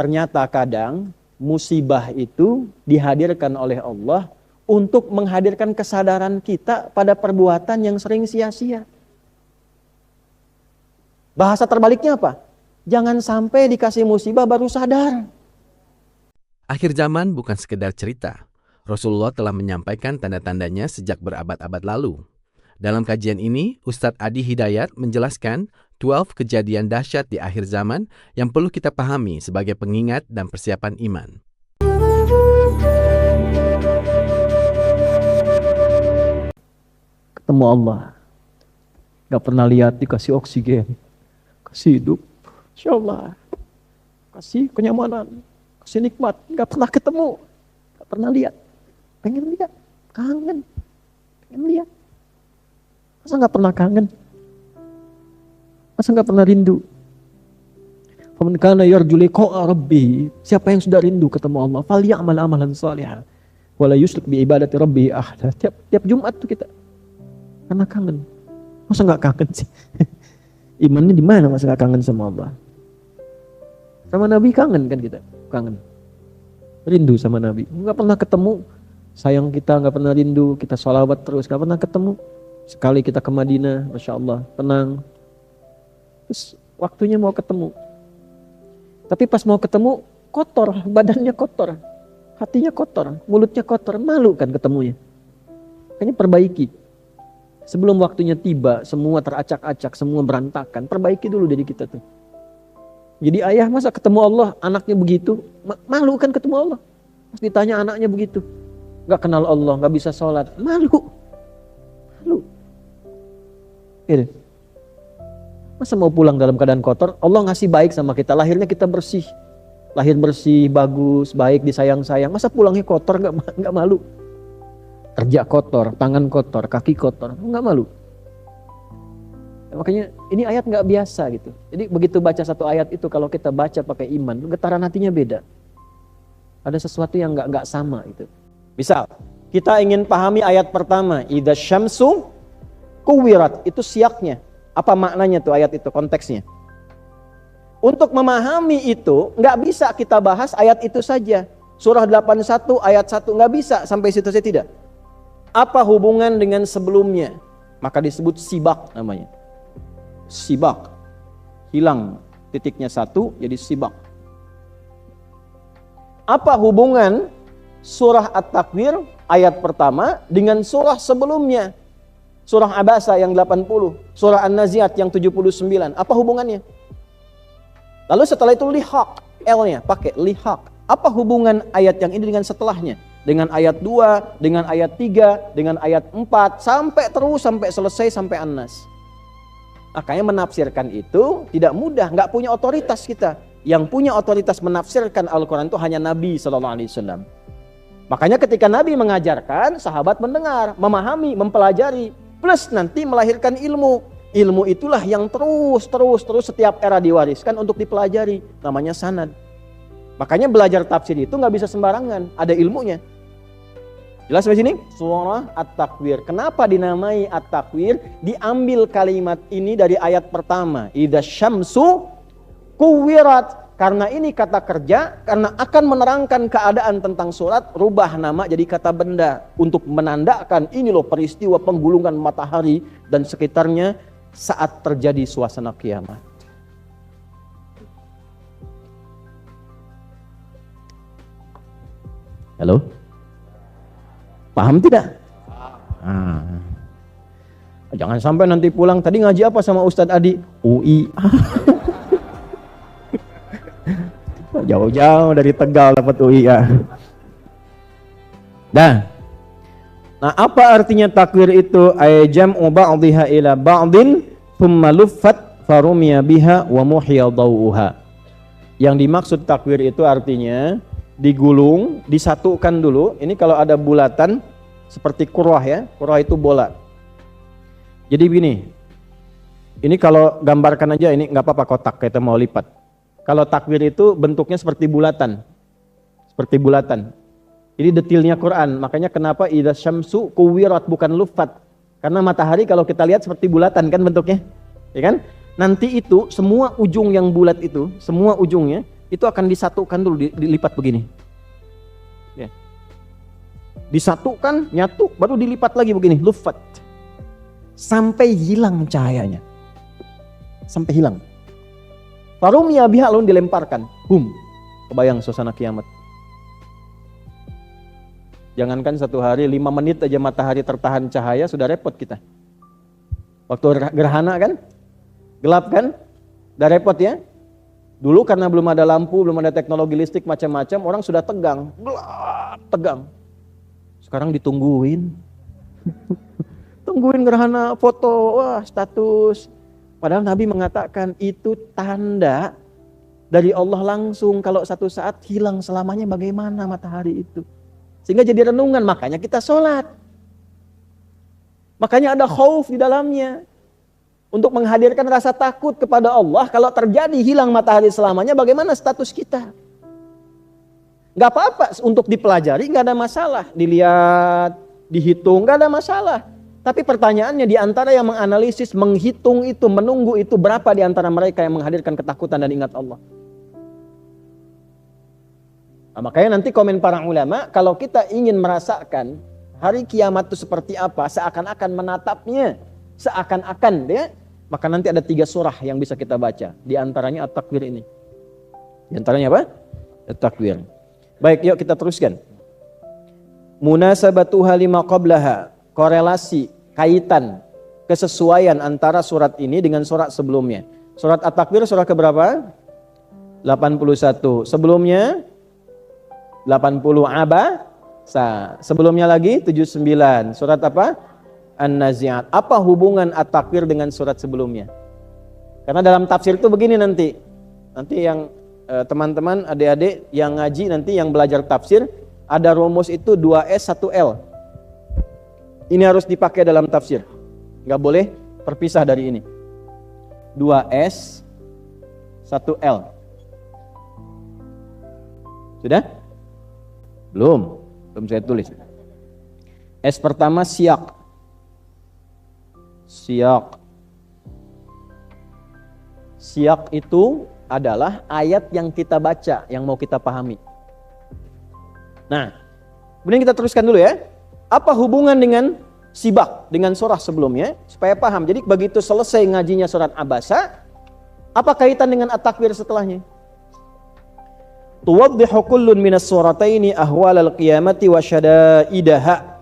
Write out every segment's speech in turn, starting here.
Ternyata kadang musibah itu dihadirkan oleh Allah untuk menghadirkan kesadaran kita pada perbuatan yang sering sia-sia. Bahasa terbaliknya apa? Jangan sampai dikasih musibah baru sadar. Akhir zaman bukan sekedar cerita. Rasulullah telah menyampaikan tanda-tandanya sejak berabad-abad lalu. Dalam kajian ini, Ustadz Adi Hidayat menjelaskan 12 kejadian dahsyat di akhir zaman yang perlu kita pahami sebagai pengingat dan persiapan iman. Ketemu Allah. Gak pernah lihat dikasih oksigen. Kasih hidup. Insya Allah. Kasih kenyamanan. Kasih nikmat. Gak pernah ketemu. Gak pernah lihat. Pengen lihat. Kangen. Pengen lihat. Masa gak pernah kangen? Masa gak pernah rindu? Faman kana yarju liqa'a rabbih. Siapa yang sudah rindu ketemu Allah, falyamal amalan shalihan wala yusyrik bi ibadati rabbih ahada. Tiap Jumat tuh kita karena kangen. Masa gak kangen sih? Imannya di mana masa gak kangen sama Allah? Sama Nabi kangen kan kita? Kangen. Rindu sama Nabi. Gak pernah ketemu. Sayang kita gak pernah rindu. Kita sholawat terus gak pernah ketemu. Sekali kita ke Madinah, Masya Allah, tenang. Terus waktunya mau ketemu. Tapi pas mau ketemu, kotor, badannya kotor. Hatinya kotor, mulutnya kotor, malu kan ketemunya. Makanya perbaiki. Sebelum waktunya tiba, semua teracak-acak, semua berantakan. Perbaiki dulu diri kita tuh. Jadi ayah masa ketemu Allah, anaknya begitu, malu kan ketemu Allah. Pas ditanya anaknya begitu. Gak kenal Allah, gak bisa sholat, malu. Gitu. Masa mau pulang dalam keadaan kotor? Allah ngasih baik sama kita, lahirnya kita bersih. Lahir bersih, bagus, baik, disayang-sayang. Masa pulangnya kotor, gak malu? Kerja kotor, tangan kotor, kaki kotor, gak malu? Ya, makanya ini ayat gak biasa gitu. Jadi begitu baca satu ayat itu, kalau kita baca pakai iman, getaran hatinya beda. Ada sesuatu yang gak sama gitu. Misal, kita ingin pahami ayat pertama, idza syamsu kuwirat, itu siaknya. Apa maknanya tuh ayat itu, konteksnya? Untuk memahami itu, nggak bisa kita bahas ayat itu saja. Surah 81 ayat 1, nggak bisa sampai situ saja, tidak. Apa hubungan dengan sebelumnya? Maka disebut sibak namanya. Sibak. Hilang titiknya 1, jadi sibak. Apa hubungan surah At-Takwir ayat pertama dengan surah sebelumnya? Surah Abasa yang 80, surah An-Naziat yang 79. Apa hubungannya? Lalu setelah itu lihaq, L-nya pakai lihaq. Apa hubungan ayat yang ini dengan setelahnya? Dengan ayat 2, dengan ayat 3, dengan ayat 4, sampai terus sampai selesai sampai An-Nas. Makanya menafsirkan itu tidak mudah, nggak punya otoritas kita. Yang punya otoritas menafsirkan Al-Quran itu hanya Nabi SAW. Makanya ketika Nabi mengajarkan, sahabat mendengar, memahami, mempelajari. Plus nanti melahirkan ilmu. Ilmu itulah yang terus setiap era diwariskan untuk dipelajari. Namanya sanad. Makanya belajar tafsir itu nggak bisa sembarangan. Ada ilmunya. Jelas di sini? Surah At-Takwir. Kenapa dinamai At-Takwir? Diambil kalimat ini dari ayat pertama. Idza syamsu kuwirat. Karena ini kata kerja, karena akan menerangkan keadaan tentang surat, rubah nama jadi kata benda untuk menandakan ini loh peristiwa penggulungan matahari dan sekitarnya saat terjadi suasana kiamat. Halo? Paham tidak? Jangan sampai nanti pulang, tadi ngaji apa sama Ustadz Adi? UI. Jauh-jauh dari Tegal dapat UI ya. Nah, apa artinya takwir itu? Jam'u ba'dhiha ila ba'din thumma luffat farumiya biha wa muhya dawuha. Yang dimaksud takwir itu artinya digulung, disatukan dulu. Ini kalau ada bulatan seperti kurwah ya. Kurwah itu bola. Jadi begini. Ini kalau gambarkan aja, ini nggak apa-apa kotak kita mau lipat. Kalau takwir itu bentuknya seperti bulatan. Seperti bulatan. Ini detailnya Quran. Makanya kenapa idza syamsu kuwirat bukan luffat. Karena matahari kalau kita lihat seperti bulatan kan bentuknya. Ya kan? Nanti itu semua ujung yang bulat itu, semua ujungnya itu akan disatukan dulu, dilipat begini. Ya. Disatukan, nyatu, baru dilipat lagi begini, lufat. Sampai hilang cahayanya. Sampai hilang. Farumia biha, lalu dilemparkan. Boom. Kebayang suasana kiamat. Jangankan 1 hari, 5 menit aja matahari tertahan cahaya, sudah repot kita. Waktu gerhana kan, gelap kan, udah repot ya. Dulu karena belum ada lampu, belum ada teknologi listrik macam-macam, orang sudah tegang, gelap, tegang. Sekarang ditungguin. Tungguin gerhana, foto, wah status. Padahal Nabi mengatakan itu tanda dari Allah langsung, kalau satu saat hilang selamanya bagaimana matahari itu. Sehingga jadi renungan, makanya kita sholat. Makanya ada khauf di dalamnya. Untuk menghadirkan rasa takut kepada Allah, kalau terjadi hilang matahari selamanya, bagaimana status kita? Gak apa-apa untuk dipelajari, gak ada masalah. Dilihat, dihitung, gak ada masalah. Tapi pertanyaannya, di antara yang menganalisis, menghitung itu, menunggu itu, berapa di antara mereka yang menghadirkan ketakutan dan ingat Allah? Nah, makanya nanti komen para ulama, kalau kita ingin merasakan hari kiamat itu seperti apa, seakan-akan menatapnya, seakan-akan ya, maka nanti ada 3 surah yang bisa kita baca. Di antaranya At-Takwir ini. Di antaranya apa? At-Takwir. Baik, yuk kita teruskan. Munasabatuha lima qablaha. Korelasi, kaitan, kesesuaian antara surat ini dengan surat sebelumnya. Surat At-Takwir surah keberapa? 81. Sebelumnya 80 Abasa. Sebelumnya lagi 79. Surat apa? An-Nazi'at. Apa hubungan At-Takwir dengan surat sebelumnya? Karena dalam tafsir itu begini nanti. Nanti yang teman-teman, adik-adik yang ngaji nanti yang belajar tafsir, ada rumus itu 2S 1L. Ini harus dipakai dalam tafsir. Nggak boleh terpisah dari ini. 2S 1L. Sudah? Belum saya tulis. S pertama siyak. Siyak itu adalah ayat yang kita baca, yang mau kita pahami. Nah, kemudian kita teruskan dulu ya. Apa hubungan dengan sibak, dengan surah sebelumnya, supaya paham. Jadi begitu selesai ngajinya surat Abasa, apa kaitan dengan At-Takwir setelahnya? Tuwaddihu kullun minas surataini ahwalal qiyamati wa syada'idaha.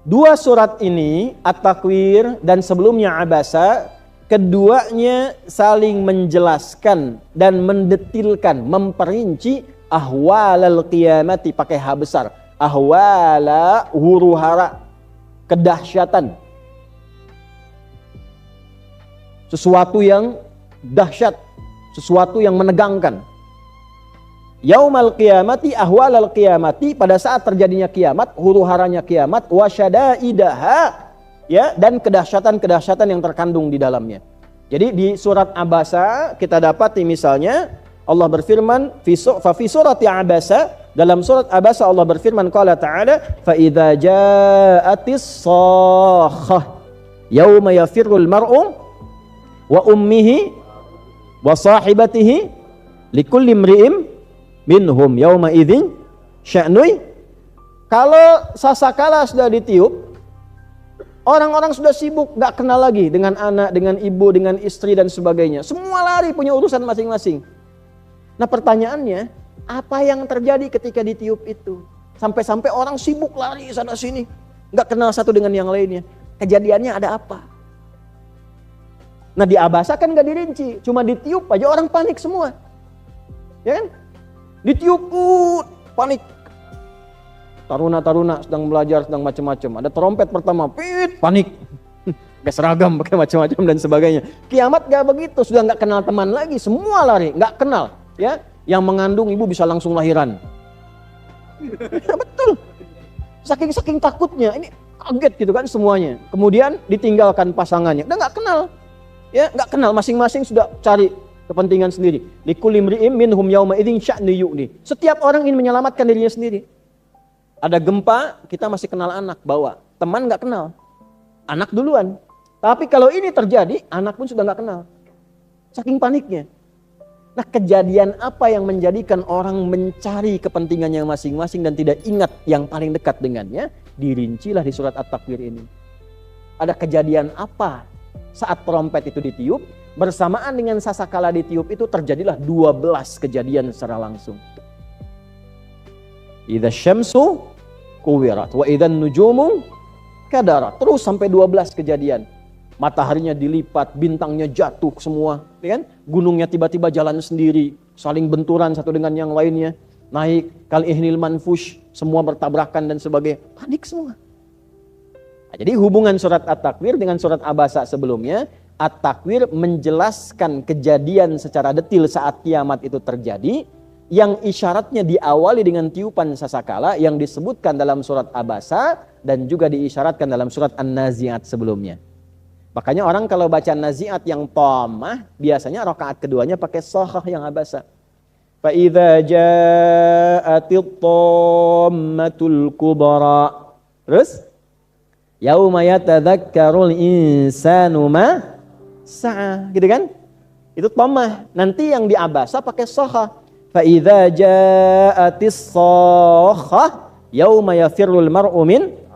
2 surat ini, At-Takwir dan sebelumnya Abasa, keduanya saling menjelaskan dan mendetilkan, memperinci ahwalal qiyamati, pakai H besar. Ahwala huru-hara, kedahsyatan. Sesuatu yang dahsyat, sesuatu yang menegangkan. Yaumal qiyamati ahwalal qiyamati, pada saat terjadinya kiamat, huru-haranya kiamat, wasyada'idaha, ya, dan kedahsyatan-kedahsyatan yang terkandung di dalamnya. Jadi di surat Abasa kita dapati misalnya Allah berfirman fa fi surati Abasa, dalam surat Abasa Allah berfirman qala ta'ala fa idza ja'atis shakhah yauma yafirrul mar'u wa ummihi wa sahibatihi likulli imri'in minhum yauma idzin sya'nui. Kalau sasakala sudah ditiup, orang-orang sudah sibuk, gak kenal lagi dengan anak, dengan ibu, dengan istri dan sebagainya. Semua lari punya urusan masing-masing. Nah pertanyaannya, apa yang terjadi ketika ditiup itu? Sampai-sampai orang sibuk lari sana sini, gak kenal satu dengan yang lainnya. Kejadiannya ada apa? Nah di Abasa kan gak dirinci, cuma ditiup aja orang panik semua. Ya kan? Ditiup, panik. Taruna-taruna sedang belajar, sedang macam-macam. Ada trompet pertama, pit, panik. Pakai seragam, pakai macam-macam dan sebagainya. Kiamat gak begitu, sudah gak kenal teman lagi, semua lari, gak kenal. Ya, yang mengandung ibu bisa langsung lahiran. Ya, betul. Saking takutnya, ini kaget gitu kan semuanya. Kemudian ditinggalkan pasangannya, udah gak kenal. Ya, gak kenal, masing-masing sudah cari kepentingan sendiri. Likulli imri'in minhum yauma idzin sya'nu yu'ni. Setiap orang ingin menyelamatkan dirinya sendiri. Ada gempa, kita masih kenal anak, bawa. Teman gak kenal. Anak duluan. Tapi kalau ini terjadi, anak pun sudah gak kenal. Saking paniknya. Nah, kejadian apa yang menjadikan orang mencari kepentingannya masing-masing dan tidak ingat yang paling dekat dengannya, dirincilah di surat At-Takwir ini. Ada kejadian apa saat trompet itu ditiup, bersamaan dengan sasakala ditiup itu terjadilah 12 kejadian secara langsung. Idza syamsu kuwirat wa idzan nujumu kadarat. Terus sampai 12 kejadian. Mataharinya dilipat, bintangnya jatuh semua, ya kan? Gunungnya tiba-tiba jalan sendiri, saling benturan satu dengan yang lainnya, naik kal ihnil manfush, semua bertabrakan dan sebagainya, panik semua. Nah, jadi hubungan surat At-Takwir dengan surat Abasa sebelumnya, At-Takwir menjelaskan kejadian secara detil saat kiamat itu terjadi, yang isyaratnya diawali dengan tiupan sasakala yang disebutkan dalam surat Abasa dan juga diisyaratkan dalam surat An-Nazi'at sebelumnya. Makanya orang kalau baca Nazi'at yang thamah, biasanya rakaat keduanya pakai shakhah yang abasa. Fa idza ja'atit thammatul kubra. Terus yauma yatadzakkarul insanu ma sa'a, gitu kan? Itu thamah. Nanti yang di abasa pakai shakhah. Fa idza ja'atis shakhah yauma yafirrul mar'u min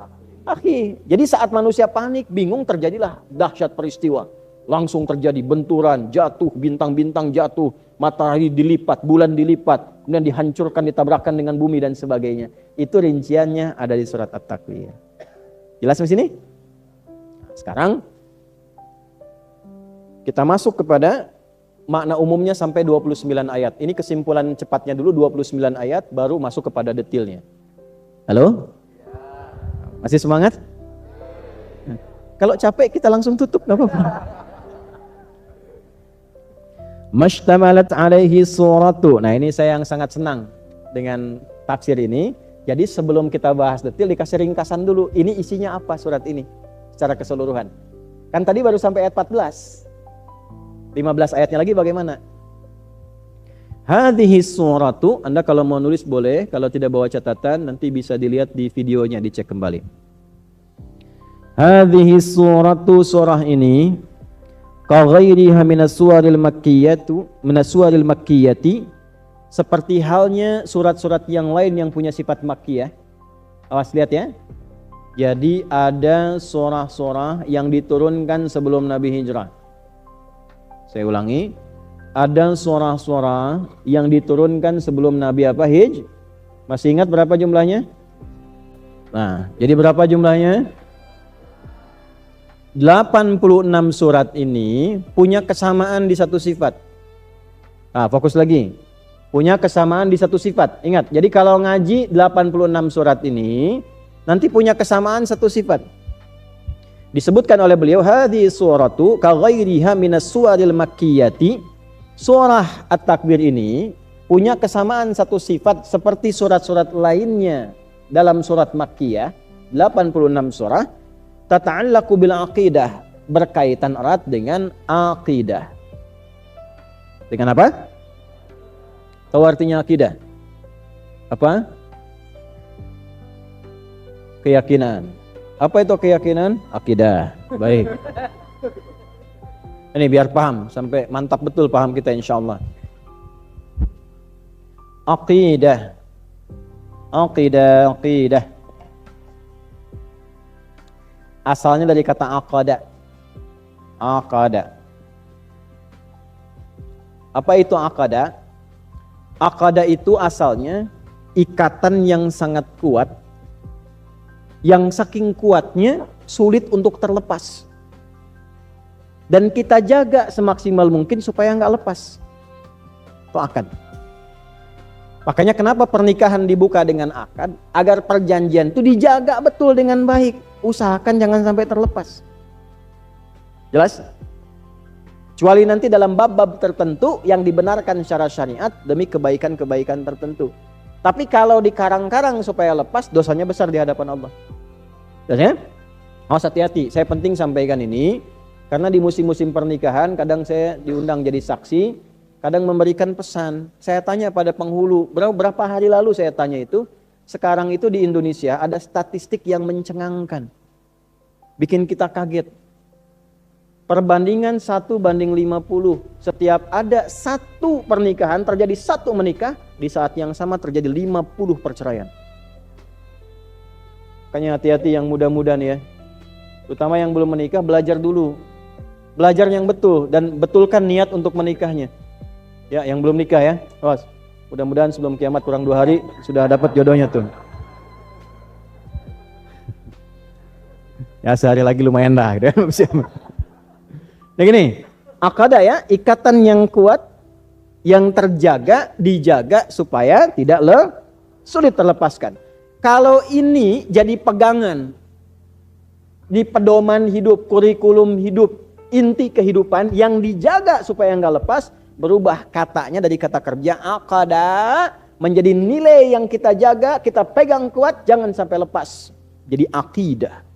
akhi. Jadi saat manusia panik, bingung, terjadilah dahsyat peristiwa. Langsung terjadi benturan, jatuh, bintang-bintang jatuh, matahari dilipat, bulan dilipat, kemudian dihancurkan, ditabrakkan dengan bumi dan sebagainya. Itu rinciannya ada di surat At-Takwir. Jelas di sini? Sekarang kita masuk kepada makna umumnya sampai 29 ayat. Ini kesimpulan cepatnya dulu, 29 ayat, baru masuk kepada detailnya. Halo? Masih semangat? Kalau capek kita langsung tutup, gak apa-apa. Mashtamalat alaihi suratu. Nah, ini saya yang sangat senang dengan tafsir ini. Jadi sebelum kita bahas detail, dikasih ringkasan dulu. Ini isinya apa surat ini secara keseluruhan. Kan tadi baru sampai ayat 14. 15 ayatnya lagi bagaimana? Hadhihi suratu, Anda kalau mau nulis boleh, kalau tidak bawa catatan nanti bisa dilihat di videonya, dicek kembali. Hadhihi suratu, surah ini ka ghairiha minas suwaril makkiyati, seperti halnya surat-surat yang lain yang punya sifat makkiyah. Awas lihat ya. Jadi ada surah-surah yang diturunkan sebelum Nabi hijrah. Saya ulangi. Ada surah-surah yang diturunkan sebelum Nabi apa? Masih ingat berapa jumlahnya? Nah, jadi berapa jumlahnya? 86 surat ini punya kesamaan di satu sifat. Nah, fokus lagi. Punya kesamaan di satu sifat. Ingat, jadi kalau ngaji 86 surat ini nanti punya kesamaan satu sifat. Disebutkan oleh beliau, hadhihi suratu ka ghairiha minas suwaril makkiyati. Surah At-Takwir ini punya kesamaan satu sifat seperti surat-surat lainnya dalam surat Makkiyah, 86 surah, tata'allaqu bil aqidah, berkaitan erat dengan aqidah. Dengan apa? Tahu artinya aqidah? Apa? Keyakinan. Apa itu keyakinan? Aqidah. Baik. Ini biar paham, sampai mantap betul paham kita insyaallah. Aqidah. Aqidah. Asalnya dari kata aqada. Aqada. Apa itu aqada? Aqada itu asalnya ikatan yang sangat kuat, yang saking kuatnya sulit untuk terlepas. Dan kita jaga semaksimal mungkin supaya nggak lepas. Itu akad. Makanya kenapa pernikahan dibuka dengan akad? Agar perjanjian itu dijaga betul dengan baik. Usahakan jangan sampai terlepas. Jelas? Kecuali nanti dalam bab-bab tertentu yang dibenarkan secara syariat demi kebaikan-kebaikan tertentu. Tapi kalau dikarang-karang supaya lepas, dosanya besar di hadapan Allah. Jelas ya? Awas hati-hati. Saya penting sampaikan ini. Karena di musim-musim pernikahan kadang saya diundang jadi saksi, kadang memberikan pesan. Saya tanya pada penghulu, berapa hari lalu saya tanya itu, sekarang itu di Indonesia ada statistik yang mencengangkan. Bikin kita kaget. Perbandingan 1:50. Setiap ada satu pernikahan, terjadi satu menikah, di saat yang sama terjadi 50 perceraian. Makanya hati-hati yang muda-muda nih ya. Terutama yang belum menikah, belajar dulu. Belajar yang betul dan betulkan niat untuk menikahnya. Ya, yang belum nikah ya. Awas. Mudah-mudahan sebelum kiamat kurang 2 hari sudah dapat jodohnya tuh. Ya sehari lagi lumayan dah gitu. Nah gini, akadah ya, ikatan yang kuat, yang terjaga, dijaga supaya tidak sulit terlepaskan. Kalau ini jadi pegangan di pedoman hidup, kurikulum hidup, inti kehidupan yang dijaga supaya nggak lepas, berubah katanya dari kata kerja akadah menjadi nilai yang kita jaga, kita pegang kuat, jangan sampai lepas. Jadi akidah.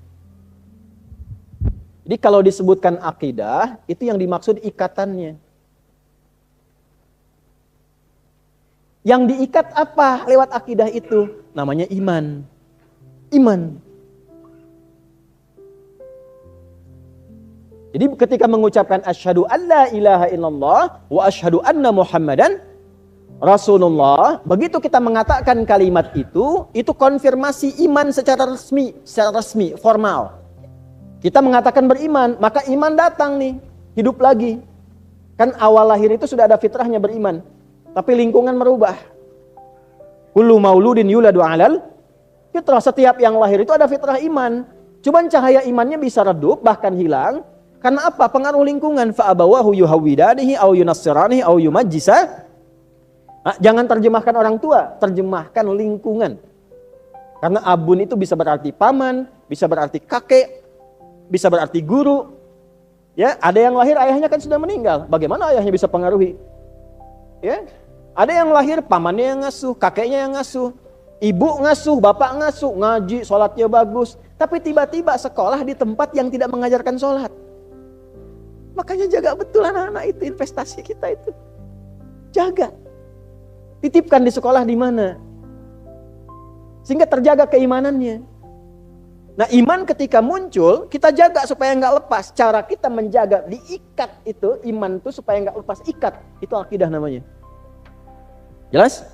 Jadi kalau disebutkan akidah, itu yang dimaksud ikatannya. Yang diikat apa lewat akidah itu? Namanya iman. Iman. Jadi ketika mengucapkan asyhadu alla ilaha illallah wa asyhadu anna muhammadan rasulullah, begitu kita mengatakan kalimat itu konfirmasi iman secara resmi, formal. Kita mengatakan beriman, maka iman datang nih, hidup lagi. Kan awal lahir itu sudah ada fitrahnya beriman, tapi lingkungan merubah. Kullu mauludin yuladu alal fitrah, setiap yang lahir itu ada fitrah iman. Cuman cahaya imannya bisa redup, bahkan hilang. Karena apa? Pengaruh lingkungan. Fa'abawahu yuhawwidanihi au yunassiranihi au yumajjisa. Jangan terjemahkan orang tua, terjemahkan lingkungan. Karena abun itu bisa berarti paman, bisa berarti kakek, bisa berarti guru. Ya, ada yang lahir ayahnya kan sudah meninggal. Bagaimana ayahnya bisa pengaruhi? Ya. Ada yang lahir pamannya yang ngasuh, kakeknya yang ngasuh, ibu ngasuh, bapak ngasuh, ngaji, sholatnya bagus. Tapi tiba-tiba sekolah di tempat yang tidak mengajarkan sholat. Makanya jaga betul anak-anak itu, investasi kita itu. Jaga. Titipkan di sekolah di mana. Sehingga terjaga keimanannya. Nah, iman ketika muncul, kita jaga supaya nggak lepas. Cara kita menjaga, diikat itu, iman itu supaya nggak lepas, ikat. Itu akidah namanya. Jelas?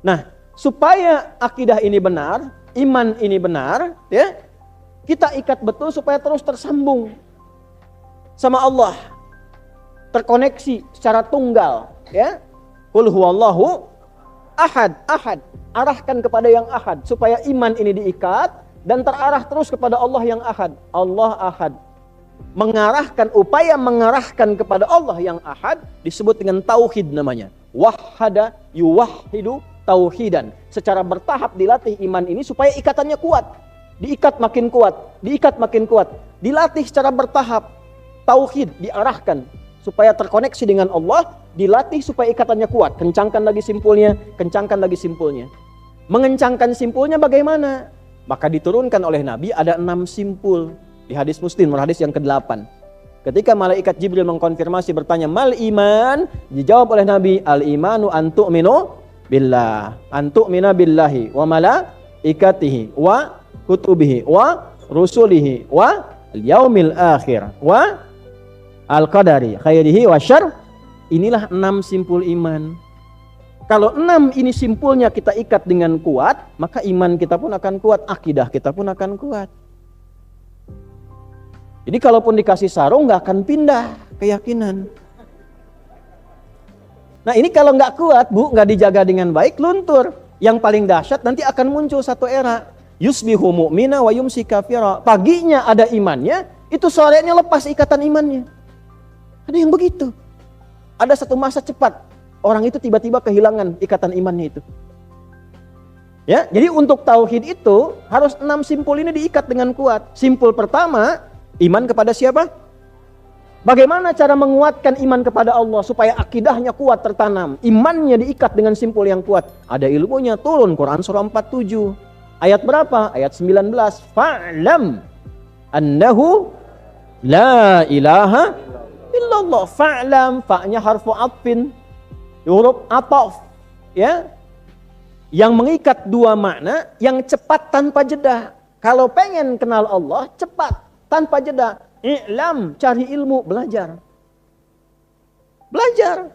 Nah, supaya akidah ini benar, iman ini benar, ya, kita ikat betul supaya terus tersambung sama Allah, terkoneksi secara tunggal, ya. Qul huwallahu ahad, ahad. Arahkan kepada yang ahad supaya iman ini diikat dan terarah terus kepada Allah yang ahad. Allah ahad. Upaya mengarahkan kepada Allah yang ahad disebut dengan tauhid namanya. Wahhada yuwahhidu tauhidan. Secara bertahap dilatih iman ini supaya ikatannya kuat. Diikat makin kuat, diikat makin kuat. Dilatih secara bertahap. Tauhid diarahkan supaya terkoneksi dengan Allah, dilatih supaya ikatannya kuat. Kencangkan lagi simpulnya, kencangkan lagi simpulnya. Mengencangkan simpulnya bagaimana? Maka diturunkan oleh Nabi ada 6 simpul. Di hadis Muslim, hadis yang ke-8. Ketika malaikat Jibril mengkonfirmasi bertanya, mal iman? Dijawab oleh Nabi, al imanu antu'minu billah. Antu'mina billahi wa malaikatihi wa kutubihi wa rusulihi wa al-yaumil akhir wa al-qadari khairihi wa syarr. Inilah 6 simpul iman. Kalau 6 ini simpulnya kita ikat dengan kuat, maka iman kita pun akan kuat, akidah kita pun akan kuat. Jadi kalaupun dikasih sarung nggak akan pindah keyakinan. Nah ini kalau nggak kuat, Bu, nggak dijaga dengan baik, luntur. Yang paling dahsyat nanti akan muncul satu era. Yusbihu mu'mina wa yumsi kafira. Paginya ada imannya, itu sorenya lepas ikatan imannya. Ada yang begitu. Ada satu masa cepat, orang itu tiba-tiba kehilangan ikatan imannya itu. Ya, jadi untuk tauhid itu harus 6 simpul ini diikat dengan kuat. Simpul pertama, iman kepada siapa? Bagaimana cara menguatkan iman kepada Allah supaya akidahnya kuat tertanam, imannya diikat dengan simpul yang kuat? Ada ilmunya, turun Quran surah 47. Ayat berapa? Ayat 19. Fa'lam annahu la ilaha illallah. Fa'lam, fa'nya harfu atfin, huruf ataf, ya, yang mengikat 2 makna, yang cepat tanpa jeda. Kalau pengen kenal Allah, cepat tanpa jeda. I'lam, cari ilmu, belajar. Belajar.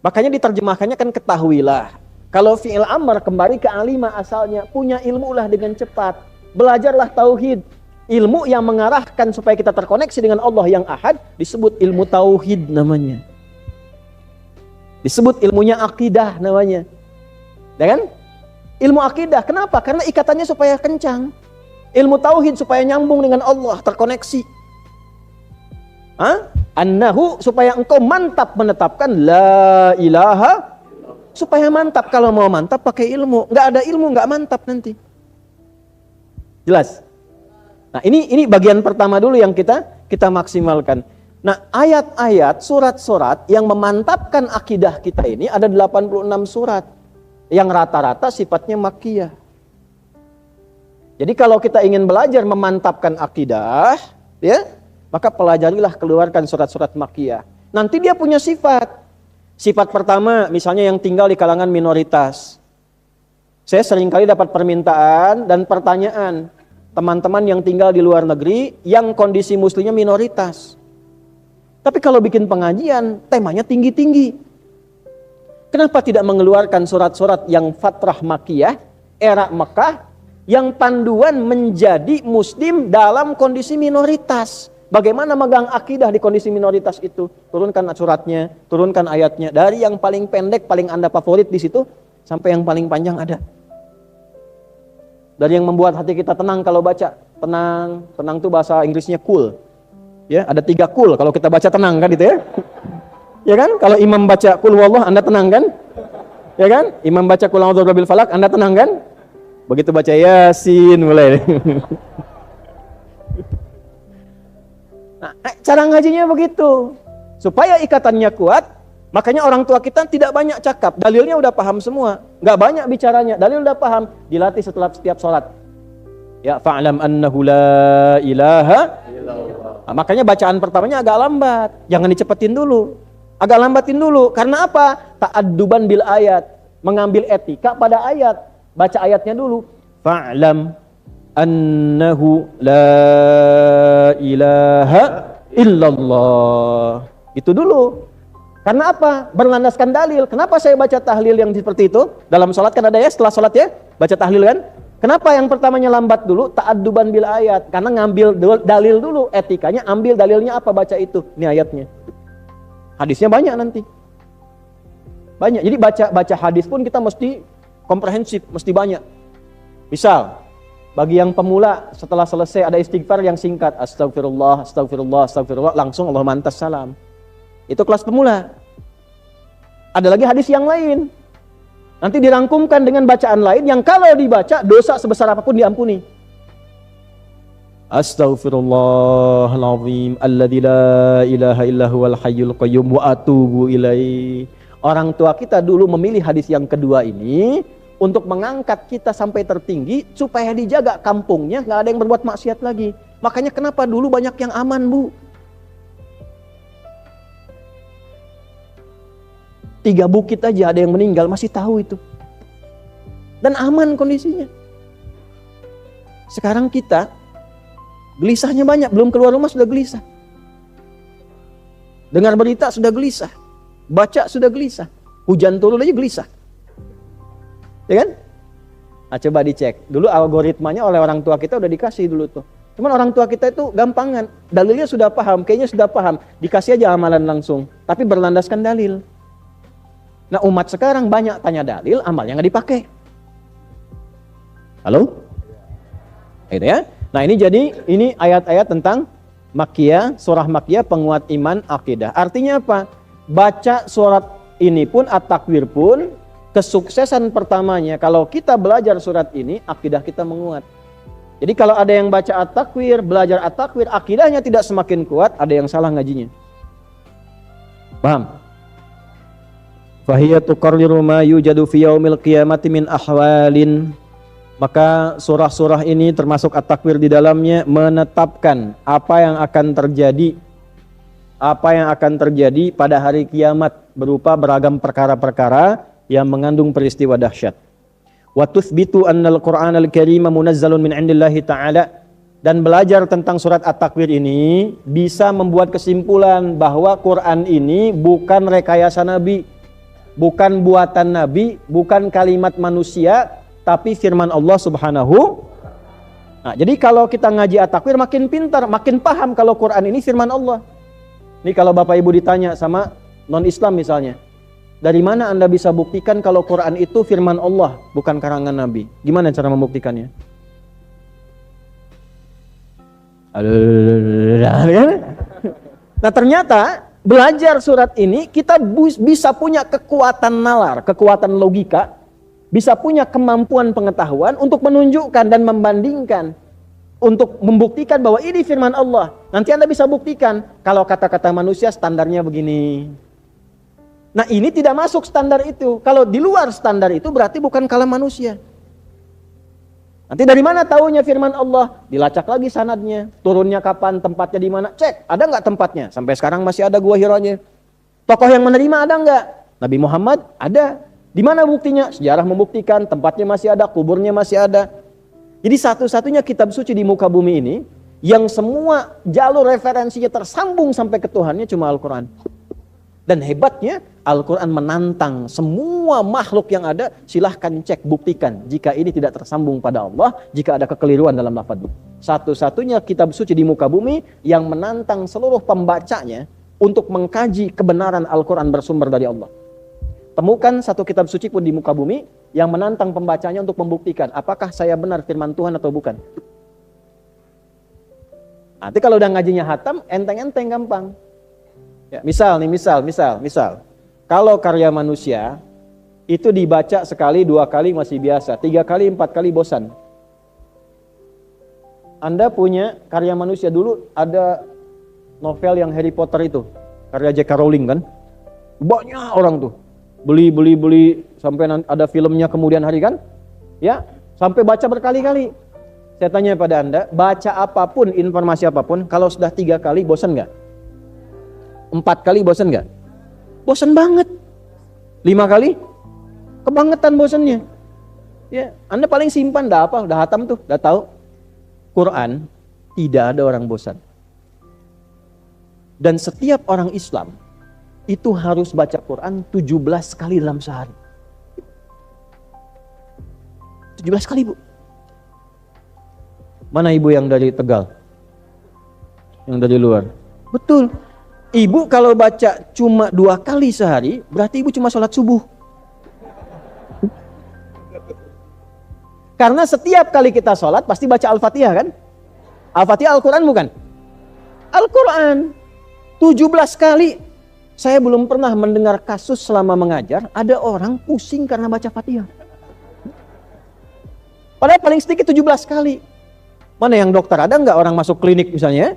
Makanya diterjemahkannya kan ketahuilah. Kalau fi'il amr kembali ke alima asalnya, punya ilmu lah dengan cepat. Belajarlah tauhid. Ilmu yang mengarahkan supaya kita terkoneksi dengan Allah yang ahad disebut ilmu tauhid namanya. Disebut ilmunya akidah namanya. Ya kan? Ilmu akidah, kenapa? Karena ikatannya supaya kencang. Ilmu tauhid supaya nyambung dengan Allah, terkoneksi. Annahu, supaya engkau mantap menetapkan la ilaha, supaya mantap. Kalau mau mantap pakai ilmu. Nggak ada ilmu nggak mantap nanti. Jelas? Nah ini bagian pertama dulu yang kita maksimalkan. Nah ayat-ayat, surat-surat yang memantapkan akidah kita ini ada 86 surat. Yang rata-rata sifatnya makkiyah. Jadi kalau kita ingin belajar memantapkan akidah, ya, maka pelajarilah, keluarkan surat-surat makkiyah. Nanti dia punya sifat. Sifat pertama misalnya yang tinggal di kalangan minoritas. Saya seringkali dapat permintaan dan pertanyaan teman-teman yang tinggal di luar negeri yang kondisi muslimnya minoritas. Tapi kalau bikin pengajian temanya tinggi-tinggi. Kenapa tidak mengeluarkan surat-surat yang fatrah makkiyah, era Mekah, yang panduan menjadi muslim dalam kondisi minoritas? Bagaimana megang akidah di kondisi minoritas itu? Turunkan suratnya, turunkan ayatnya. Dari yang paling pendek, paling Anda favorit di situ, sampai yang paling panjang ada. Dari yang membuat hati kita tenang kalau baca. Tenang, tenang itu bahasa Inggrisnya cool. Ya, ada 3 cool kalau kita baca tenang kan gitu ya. Ya kan? Kalau imam baca qul huwallah Anda tenang kan? Ya kan? Imam baca qul a'udzu birabbil falaq Anda tenang kan? Begitu baca Yasin mulai. Nah, cara ngajinya begitu. Supaya ikatannya kuat, makanya orang tua kita tidak banyak cakap, dalilnya udah paham semua. Enggak banyak bicaranya, dalil udah paham, dilatih setelah setiap sholat. Ya, fa'lam annahu la ilaha illallah. Nah, makanya bacaan pertamanya agak lambat, jangan dicepetin dulu. Agak lambatin dulu, karena apa? Ta'adduban bil ayat, mengambil etika pada ayat. Baca ayatnya dulu. Fa'lam annahu la ilaha illallah. Itu dulu. Karena apa? Berlandaskan dalil. Kenapa saya baca tahlil yang seperti itu? Dalam sholat kan ada ya, setelah sholat ya, baca tahlil kan? Kenapa yang pertamanya lambat dulu? Ta'adduban bil ayat. Karena ngambil dalil dulu, etikanya ambil dalilnya apa, baca itu. Ini ayatnya. Hadisnya banyak nanti. Banyak. Jadi baca hadis pun kita mesti komprehensif, mesti banyak. Misal, bagi yang pemula setelah selesai ada istighfar yang singkat, astagfirullah, astagfirullah, astagfirullah, langsung Allah mantas salam. Itu kelas pemula. Ada lagi hadis yang lain. Nanti dirangkumkan dengan bacaan lain yang kalau dibaca dosa sebesar apapun diampuni. Astaghfirullahaladzim alladzi la ilaha illa huwal hayyul qayyum wa atubu ilaih. Orang tua kita dulu memilih hadis yang kedua ini untuk mengangkat kita sampai tertinggi supaya dijaga kampungnya, nggak ada yang berbuat maksiat lagi. Makanya kenapa dulu banyak yang aman, Bu? 3 bukit aja ada yang meninggal, masih tahu itu. Dan aman kondisinya. Sekarang kita gelisahnya banyak, belum keluar rumah sudah gelisah. Dengar berita sudah gelisah. Baca sudah gelisah. Hujan turun aja gelisah. Ya kan? Nah, coba dicek. Dulu algoritmanya oleh orang tua kita udah dikasih dulu tuh. Cuman orang tua kita itu gampangan. Dalilnya sudah paham, kayaknya sudah paham. Dikasih aja amalan langsung. Tapi berlandaskan dalil. Nah, umat sekarang banyak tanya dalil, amalnya nggak dipakai. Halo? Gitu ya. Nah ini jadi ini ayat-ayat tentang makkiyah, surah makkiyah penguat iman akidah. Artinya apa? Baca surat ini pun at-takwir pun kesuksesan pertamanya kalau kita belajar surat ini akidah kita menguat. Jadi kalau ada yang baca at-takwir, belajar at-takwir, akidahnya tidak semakin kuat, ada yang salah ngajinya. Paham? Fahiyya tuqarriru ma yujadu fi yaumil qiyamati min ahwalin. Maka surah-surah ini termasuk at-takwir di dalamnya menetapkan apa yang akan terjadi pada hari kiamat berupa beragam perkara-perkara yang mengandung peristiwa dahsyat. Wa tuthbitu anna al-Qur'anal Karim munazzalun min 'indillahi ta'ala, dan belajar tentang surat At-Takwir ini bisa membuat kesimpulan bahwa Quran ini bukan rekayasa Nabi, bukan buatan Nabi, bukan kalimat manusia, tapi firman Allah Subhanahu. Nah, jadi kalau kita ngaji At-Takwir makin pintar, makin paham kalau Quran ini firman Allah. Ini kalau Bapak Ibu ditanya sama non-Islam misalnya, dari mana Anda bisa buktikan kalau Quran itu firman Allah, bukan karangan Nabi? Gimana cara membuktikannya? Nah, ternyata belajar surat ini kita bisa punya kekuatan nalar, kekuatan logika, bisa punya kemampuan pengetahuan untuk menunjukkan dan membandingkan, untuk membuktikan bahwa ini firman Allah. Nanti Anda bisa buktikan kalau kata-kata manusia standarnya begini. Nah, ini tidak masuk standar itu. Kalau di luar standar itu berarti bukan kalam manusia. Nanti dari mana taunya firman Allah? Dilacak lagi sanadnya. Turunnya kapan, tempatnya di mana? Cek, ada nggak tempatnya? Sampai sekarang masih ada Gua Hiranya. Tokoh yang menerima ada nggak? Nabi Muhammad ada. Di mana buktinya? Sejarah membuktikan, tempatnya masih ada, kuburnya masih ada. Jadi satu-satunya kitab suci di muka bumi ini yang semua jalur referensinya tersambung sampai ke Tuhannya cuma Al-Quran. Dan hebatnya Al-Quran menantang semua makhluk yang ada, silahkan cek, buktikan jika ini tidak tersambung pada Allah, jika ada kekeliruan dalam lafadz. Satu-satunya kitab suci di muka bumi yang menantang seluruh pembacanya untuk mengkaji kebenaran Al-Quran bersumber dari Allah. Temukan satu kitab suci pun di muka bumi yang menantang pembacanya untuk membuktikan apakah saya benar firman Tuhan atau bukan. Nanti kalau udah ngajinya hatam, enteng-enteng gampang. Ya, misal. Kalau karya manusia itu dibaca sekali, 2 kali masih biasa, 3 kali, 4 kali bosan. Anda punya karya manusia, dulu ada novel yang Harry Potter itu, karya J.K. Rowling kan. Banyak orang tuh beli sampai ada filmnya kemudian hari kan. Ya, sampai baca berkali-kali. Saya tanya pada Anda, baca apapun, informasi apapun, kalau sudah 3 kali bosan nggak? 4 kali bosan nggak? Bosan banget. 5 kali? Kebangetan bosannya. Ya, Anda paling simpan, dah apa? Udah hatam tuh, udah tahu. Quran tidak ada orang bosan. Dan setiap orang Islam itu harus baca Quran 17 kali dalam sehari. 17 kali, Bu. Mana ibu yang dari Tegal? Yang dari luar? Betul. Ibu kalau baca cuma 2 kali sehari, berarti ibu cuma sholat subuh. Karena setiap kali kita sholat pasti baca Al-Fatihah kan? Al-Fatihah Al-Quran bukan? Al-Quran. 17 kali. Saya belum pernah mendengar kasus selama mengajar ada orang pusing karena baca Fatihah. Padahal paling sedikit 17 kali. Mana yang dokter? Ada nggak orang masuk klinik misalnya?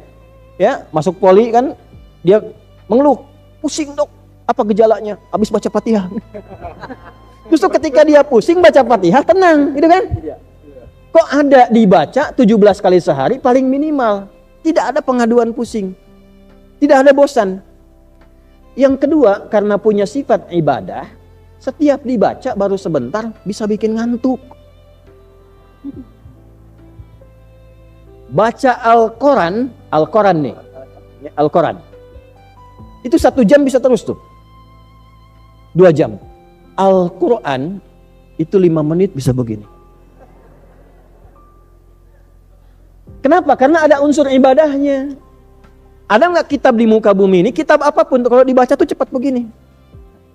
Ya, masuk poli kan? Dia mengeluh, pusing dok, apa gejalanya? Habis baca Fatihah. Justru ketika dia pusing baca Fatihah tenang, gitu kan? Kok ada dibaca 17 kali sehari paling minimal. Tidak ada pengaduan pusing. Tidak ada bosan. Yang kedua, karena punya sifat ibadah, setiap dibaca baru sebentar bisa bikin ngantuk. Baca Al-Quran nih. Al-Quran. Itu 1 jam bisa terus tuh. 2 jam. Al-Quran itu 5 menit bisa begini. Kenapa? Karena ada unsur ibadahnya. Ada nggak kitab di muka bumi ini, kitab apapun kalau dibaca tuh cepat begini.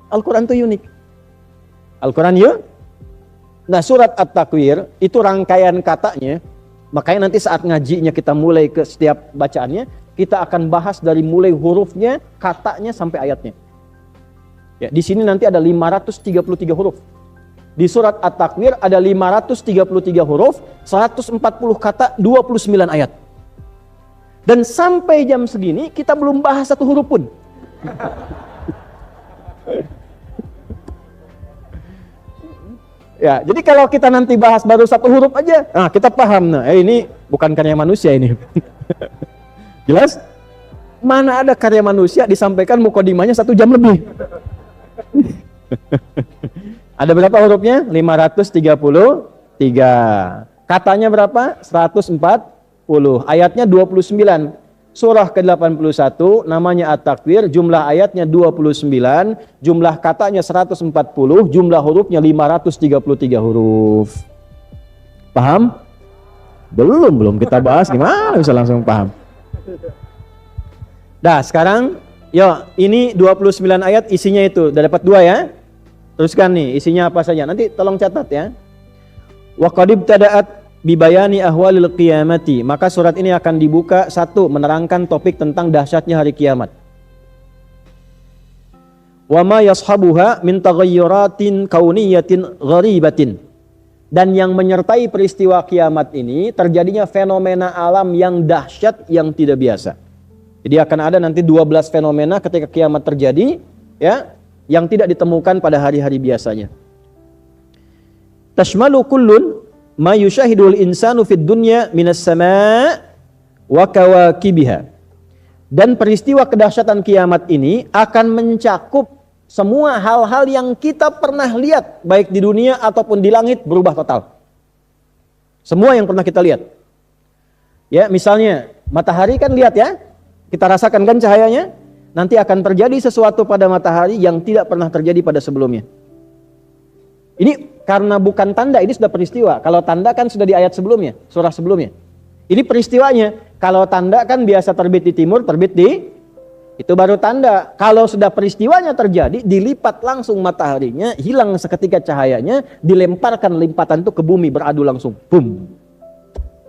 Al-Quran tuh unik. Al-Quran yuk. Nah, surat At-Takwir itu rangkaian katanya. Makanya nanti saat ngajinya kita mulai ke setiap bacaannya, kita akan bahas dari mulai hurufnya, katanya sampai ayatnya. Ya, di sini nanti ada 533 huruf. Di surat At-Takwir ada 533 huruf, 140 kata, 29 ayat. Dan sampai jam segini kita belum bahas 1 huruf pun. Ya, jadi kalau kita nanti bahas baru 1 huruf aja, nah kita paham. Nah, ini bukan karya manusia ini. Jelas? Mana ada karya manusia disampaikan mukadimahnya 1 jam lebih. Ada berapa hurufnya? 533. Katanya berapa? 140. ayatnya 29. Surah ke-81 namanya At-Takwir, jumlah ayatnya 29, jumlah katanya 140, jumlah hurufnya 533 huruf. Paham? Belum kita bahas, gimana bisa langsung paham? Dah, sekarang yuk, ini 29 ayat isinya itu. Udah dapat 2 ya? Teruskan nih, isinya apa saja. Nanti tolong catat ya. Wa qad ibtada'at bibayani ahwalil qiyamati. Maka surat ini akan dibuka satu, menerangkan topik tentang dahsyatnya hari kiamat. Wa ma yashabuha min taghayyuratin kauniyatin gharibatin. Dan yang menyertai peristiwa kiamat ini terjadinya fenomena alam yang dahsyat yang tidak biasa. Jadi akan ada nanti 12 fenomena ketika kiamat terjadi ya, yang tidak ditemukan pada hari-hari biasanya. Tashmalu kullun ma yushahidul insanu fid dunya minas sama' wa kawakibiha. Dan peristiwa kedahsyatan kiamat ini akan mencakup semua hal-hal yang kita pernah lihat baik di dunia ataupun di langit berubah total. Semua yang pernah kita lihat. Ya, misalnya matahari kan lihat ya. Kita rasakan kan cahayanya? Nanti akan terjadi sesuatu pada matahari yang tidak pernah terjadi pada sebelumnya. Ini karena bukan tanda, ini sudah peristiwa. Kalau tanda kan sudah di ayat sebelumnya, surah sebelumnya. Ini peristiwanya. Kalau tanda kan biasa terbit di timur, terbit di, itu baru tanda. Kalau sudah peristiwanya terjadi, dilipat langsung mataharinya, hilang seketika cahayanya, dilemparkan limpatan itu ke bumi, beradu langsung. Boom.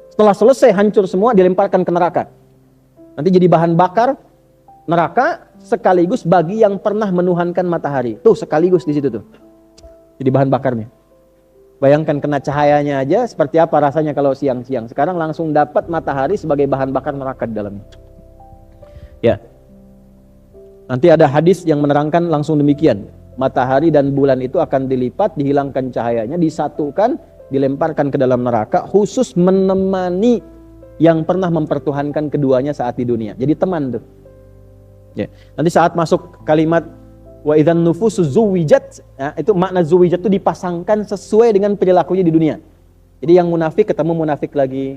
Setelah selesai hancur semua, dilemparkan ke neraka. Nanti jadi bahan bakar neraka sekaligus bagi yang pernah menuhankan matahari. Tuh sekaligus di situ tuh. Jadi bahan bakarnya. Bayangkan kena cahayanya aja seperti apa rasanya kalau siang-siang. Sekarang langsung dapat matahari sebagai bahan bakar neraka di dalamnya. Ya. Nanti ada hadis yang menerangkan langsung demikian. Matahari dan bulan itu akan dilipat, dihilangkan cahayanya, disatukan, dilemparkan ke dalam neraka khusus menemani yang pernah mempertuhankan keduanya saat di dunia. Jadi teman tuh. Ya. Nanti saat masuk kalimat wa idzan nufusu zuwijat, ya, itu makna zuwijat itu dipasangkan sesuai dengan perilakunya di dunia. Jadi yang munafik ketemu munafik lagi,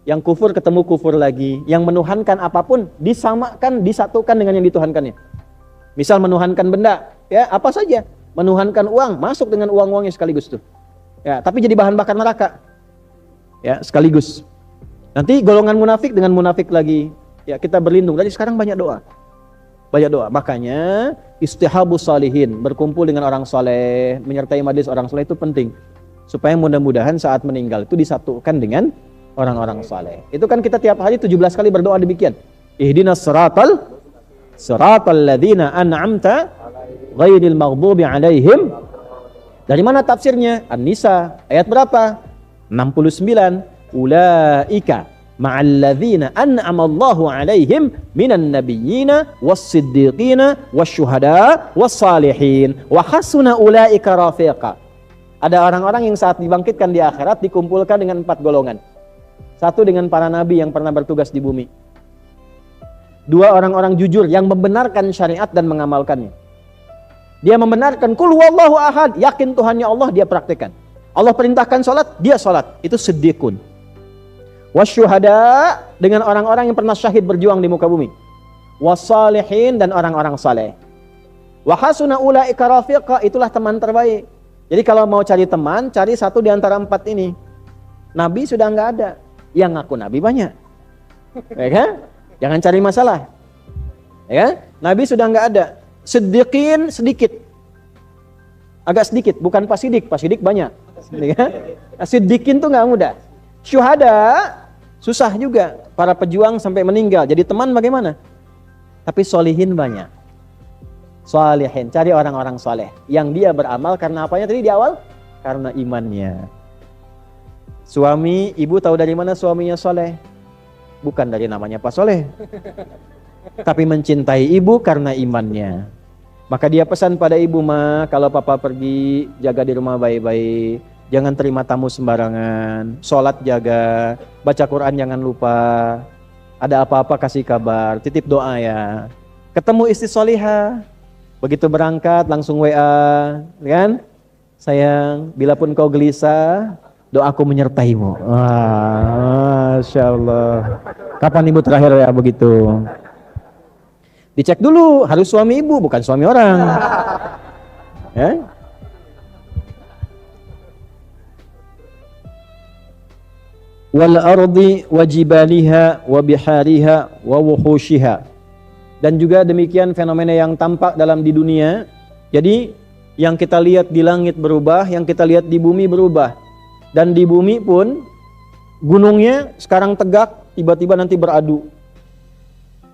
yang kufur ketemu kufur lagi, yang menuhankan apapun disamakan, disatukan dengan yang dituhankannya. Misal menuhankan benda, ya apa saja, menuhankan uang, masuk dengan uang-uangnya sekaligus tuh. Ya, tapi jadi bahan bakar neraka. Ya, sekaligus. Nanti golongan munafik dengan munafik lagi. Ya, kita berlindung. Dari sekarang banyak doa. Banyak doa. Makanya istihabus salihin, berkumpul dengan orang saleh, menyertai majelis orang saleh itu penting. Supaya mudah-mudahan saat meninggal itu disatukan dengan orang-orang saleh. Itu kan kita tiap hari 17 kali berdoa demikian. Ihdinas siratal ladzina an'amta ghairil maghdubi 'alaihim. Dari mana tafsirnya? An-Nisa ayat berapa? 69. Ulaika ma'alladzina an'amallahu 'alaihim minan nabiyyina was-siddiqina wasyuhada was-salihin wa hasuna ulaika rafiqa. Ada orang-orang yang saat dibangkitkan di akhirat dikumpulkan dengan 4 golongan. 1 dengan para nabi yang pernah bertugas di bumi. 2 orang-orang jujur yang membenarkan syariat dan mengamalkannya. Dia membenarkan qul huwallahu ahad, yakin Tuhannya Allah, dia praktekkan. Allah perintahkan salat, dia salat. Itu siddiqun. Wasyuhada, dengan orang-orang yang pernah syahid berjuang di muka bumi. Wassalihin, dan orang-orang saleh. Wa hasuna ulaika rafiqa, itulah teman terbaik. Jadi kalau mau cari teman, cari 1 di antara 4 ini. Nabi sudah enggak ada, yang ngaku nabi banyak. Ya kan? Jangan cari masalah. Ya kan? Nabi sudah enggak ada. Siddiqin sedikit. Agak sedikit, bukan pasidik banyak. Ya kan? Siddiqin tuh enggak mudah. Syuhada susah juga, para pejuang sampai meninggal. Jadi teman bagaimana? Tapi solihin banyak. Salihin, cari orang-orang soleh yang dia beramal karena apanya tadi di awal? Karena imannya. Suami, ibu tahu dari mana suaminya soleh? Bukan dari namanya Pak Soleh, tapi mencintai ibu karena imannya. Maka dia pesan pada ibu, ma, kalau papa pergi jaga di rumah baik-baik, jangan terima tamu sembarangan, sholat jaga, baca Quran jangan lupa, ada apa-apa kasih kabar, titip doa ya. Ketemu istri solihah, begitu berangkat langsung WA, kan? Sayang, bila pun kau gelisah, doaku menyertaimu. Masya Allah. Kapan ibu terakhir ya begitu? Dicek dulu, harus suami ibu, bukan suami orang. Ya? Wal ardi wa jibaliha wa bihariha wa wuhushiha. Dan juga demikian fenomena yang tampak dalam di dunia. Jadi yang kita lihat di langit berubah, yang kita lihat di bumi berubah. Dan di bumi pun gunungnya sekarang tegak, tiba-tiba nanti beradu.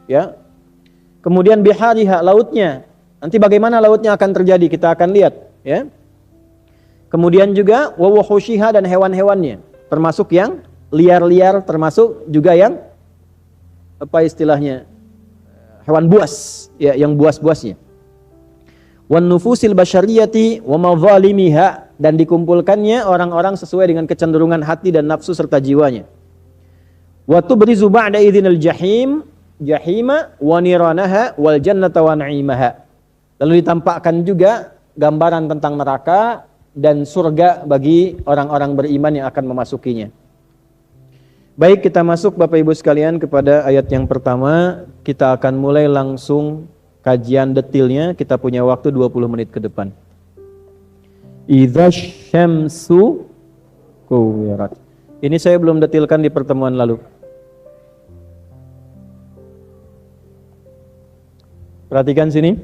Ya. Kemudian bihariha, lautnya. Nanti bagaimana lautnya akan terjadi, kita akan lihat, ya. Kemudian juga wa wuhushiha, dan hewan-hewannya, termasuk yang liar-liar, termasuk juga yang apa istilahnya? Hewan buas, ya, yang buas-buasnya. Wan nufusil basyariyati wa mazalimiha, dan dikumpulkannya orang-orang sesuai dengan kecenderungan hati dan nafsu serta jiwanya. Wa tubrizu ba'da idzinil jahima wa niranaha wal jannata wa na'imaha. Lalu ditampakkan juga gambaran tentang neraka dan surga bagi orang-orang beriman yang akan memasukinya. Baik, kita masuk Bapak Ibu sekalian kepada ayat yang pertama. Kita akan mulai langsung kajian detailnya. Kita punya waktu 20 menit ke depan. Idza syamsu kuwirat. Ini saya belum detailkan di pertemuan lalu. Perhatikan sini.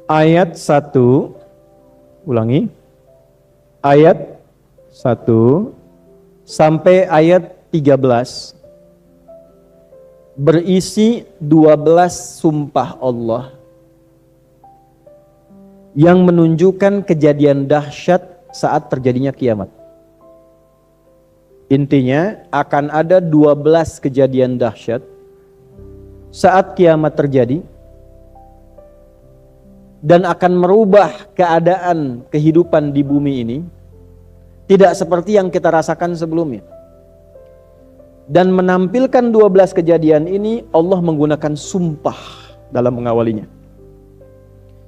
Ayat 1, ulangi. Ayat 1 sampai ayat 13 berisi 12 sumpah Allah yang menunjukkan kejadian dahsyat saat terjadinya kiamat. Intinya akan ada 12 kejadian dahsyat saat kiamat terjadi dan akan merubah keadaan kehidupan di bumi ini, tidak seperti yang kita rasakan sebelumnya. Dan menampilkan 12 kejadian ini, Allah menggunakan sumpah dalam mengawalinya.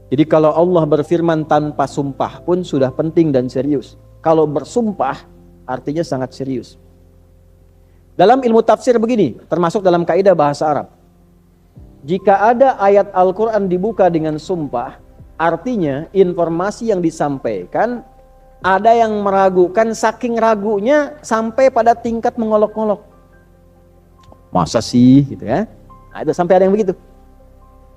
Jadi kalau Allah berfirman tanpa sumpah pun sudah penting dan serius. Kalau bersumpah artinya sangat serius. Dalam ilmu tafsir begini, termasuk dalam kaidah bahasa Arab. Jika ada ayat Al-Quran dibuka dengan sumpah, artinya informasi yang disampaikan ada yang meragukan, saking ragunya sampai pada tingkat mengolok-olok. Masa sih gitu ya. Nah, itu sampai ada yang begitu.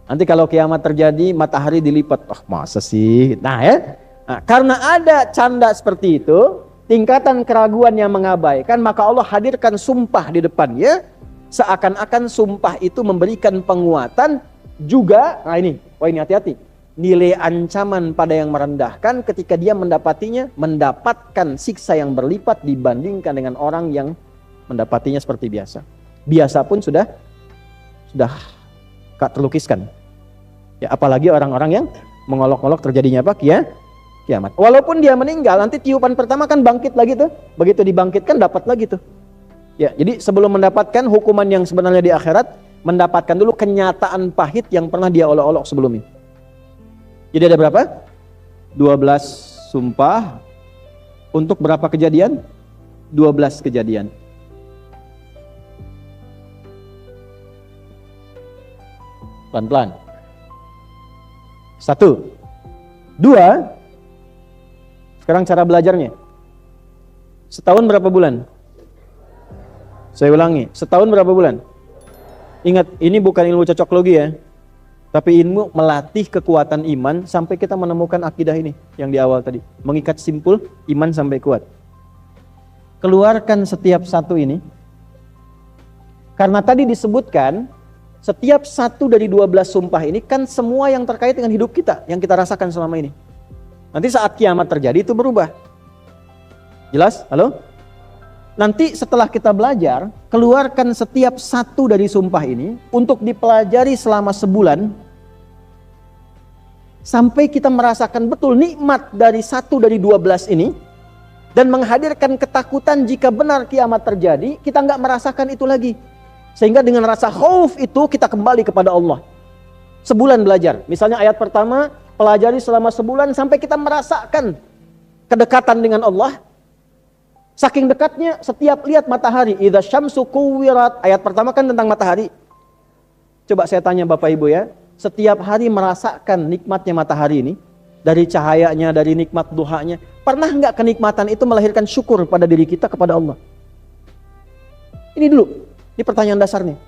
Nanti kalau kiamat terjadi matahari dilipat. Masa sih. Nah ya. Nah, karena ada canda seperti itu, tingkatan keraguan yang mengabaikan, maka Allah hadirkan sumpah di depannya. Seakan-akan sumpah itu memberikan penguatan juga. Nah ini, ini hati-hati. Nilai ancaman pada yang merendahkan ketika dia mendapatinya, mendapatkan siksa yang berlipat dibandingkan dengan orang yang mendapatinya seperti biasa. Biasa pun sudah gak terlukiskan. Ya, apalagi orang-orang yang mengolok-olok terjadinya apa? Kiamat. Walaupun dia meninggal, nanti tiupan pertama kan bangkit lagi tuh. Begitu dibangkitkan dapat lagi tuh. Ya, jadi sebelum mendapatkan hukuman yang sebenarnya di akhirat, mendapatkan dulu kenyataan pahit yang pernah dia olok-olok sebelumnya. Jadi ada berapa? 12 sumpah untuk berapa kejadian? 12 kejadian. Pelan-pelan. 1, 2. Sekarang cara belajarnya. Setahun berapa bulan? Saya ulangi, setahun berapa bulan? Ingat, ini bukan ilmu cocoklogi ya. Tapi ilmu melatih kekuatan iman sampai kita menemukan akidah ini yang di awal tadi. Mengikat simpul iman sampai kuat. Keluarkan setiap satu ini. Karena tadi disebutkan setiap satu dari 12 sumpah ini kan semua yang terkait dengan hidup kita, yang kita rasakan selama ini. Nanti saat kiamat terjadi itu berubah. Jelas? Halo? Nanti setelah kita belajar, keluarkan setiap satu dari sumpah ini untuk dipelajari selama sebulan. Sampai kita merasakan betul nikmat dari satu dari 12 ini. Dan menghadirkan ketakutan jika benar kiamat terjadi, kita nggak merasakan itu lagi. Sehingga dengan rasa khauf itu kita kembali kepada Allah. Sebulan belajar. Misalnya ayat pertama, pelajari selama sebulan sampai kita merasakan kedekatan dengan Allah. Saking dekatnya, setiap lihat matahari, idza syamsu kuwirat, ayat pertama kan tentang matahari. Coba saya tanya Bapak Ibu ya, setiap hari merasakan nikmatnya matahari ini, dari cahayanya, dari nikmat duhanya, pernah nggak kenikmatan itu melahirkan syukur pada diri kita kepada Allah? Ini dulu, ini pertanyaan dasarnya.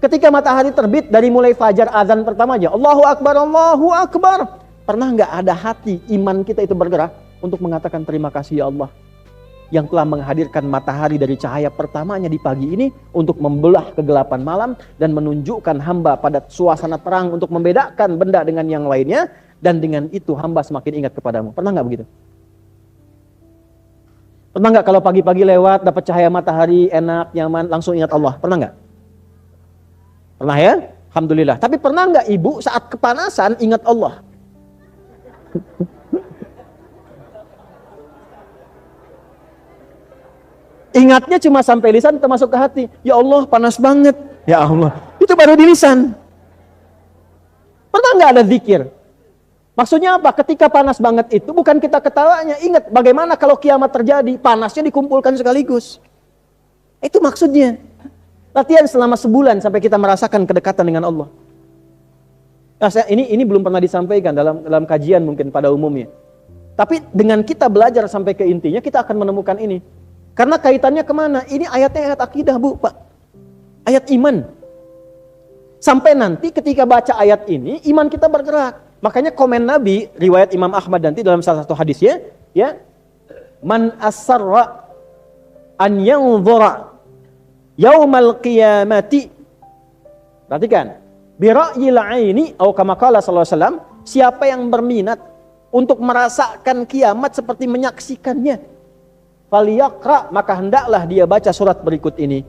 Ketika matahari terbit, dari mulai fajar azan pertama aja, Allahu Akbar, Allahu Akbar. Pernah nggak ada hati iman kita itu bergerak untuk mengatakan terima kasih ya Allah yang telah menghadirkan matahari dari cahaya pertamanya di pagi ini untuk membelah kegelapan malam dan menunjukkan hamba pada suasana terang untuk membedakan benda dengan yang lainnya, dan dengan itu hamba semakin ingat kepadamu. Pernah nggak begitu? Pernah nggak kalau pagi-pagi lewat dapat cahaya matahari enak, nyaman, langsung ingat Allah? Pernah nggak? Pernah ya? Alhamdulillah. Tapi pernah nggak ibu saat kepanasan ingat Allah? Ingatnya cuma sampai lisan termasuk ke hati. Ya Allah panas banget. Ya Allah. Itu baru di lisan. Pernah nggak ada zikir? Maksudnya apa? Ketika panas banget itu bukan kita ketawanya. Ingat bagaimana kalau kiamat terjadi. Panasnya dikumpulkan sekaligus. Itu maksudnya. Latihan selama sebulan sampai kita merasakan kedekatan dengan Allah. Nah, ini belum pernah disampaikan dalam kajian mungkin pada umumnya. Tapi dengan kita belajar sampai ke intinya kita akan menemukan ini. Karena kaitannya kemana? Ini ayatnya ayat akidah Bu, Pak. Ayat iman. Sampai nanti ketika baca ayat ini, iman kita bergerak. Makanya komen Nabi, riwayat Imam Ahmad nanti dalam salah satu hadisnya, ya, man asarra an yanzura yaumal qiyamati. Perhatikan, bira'yil aini atau kama qala sallallahu alaihi wasallam, siapa yang berminat untuk merasakan kiamat seperti menyaksikannya, faliyaqra, maka hendaklah dia baca surat berikut ini.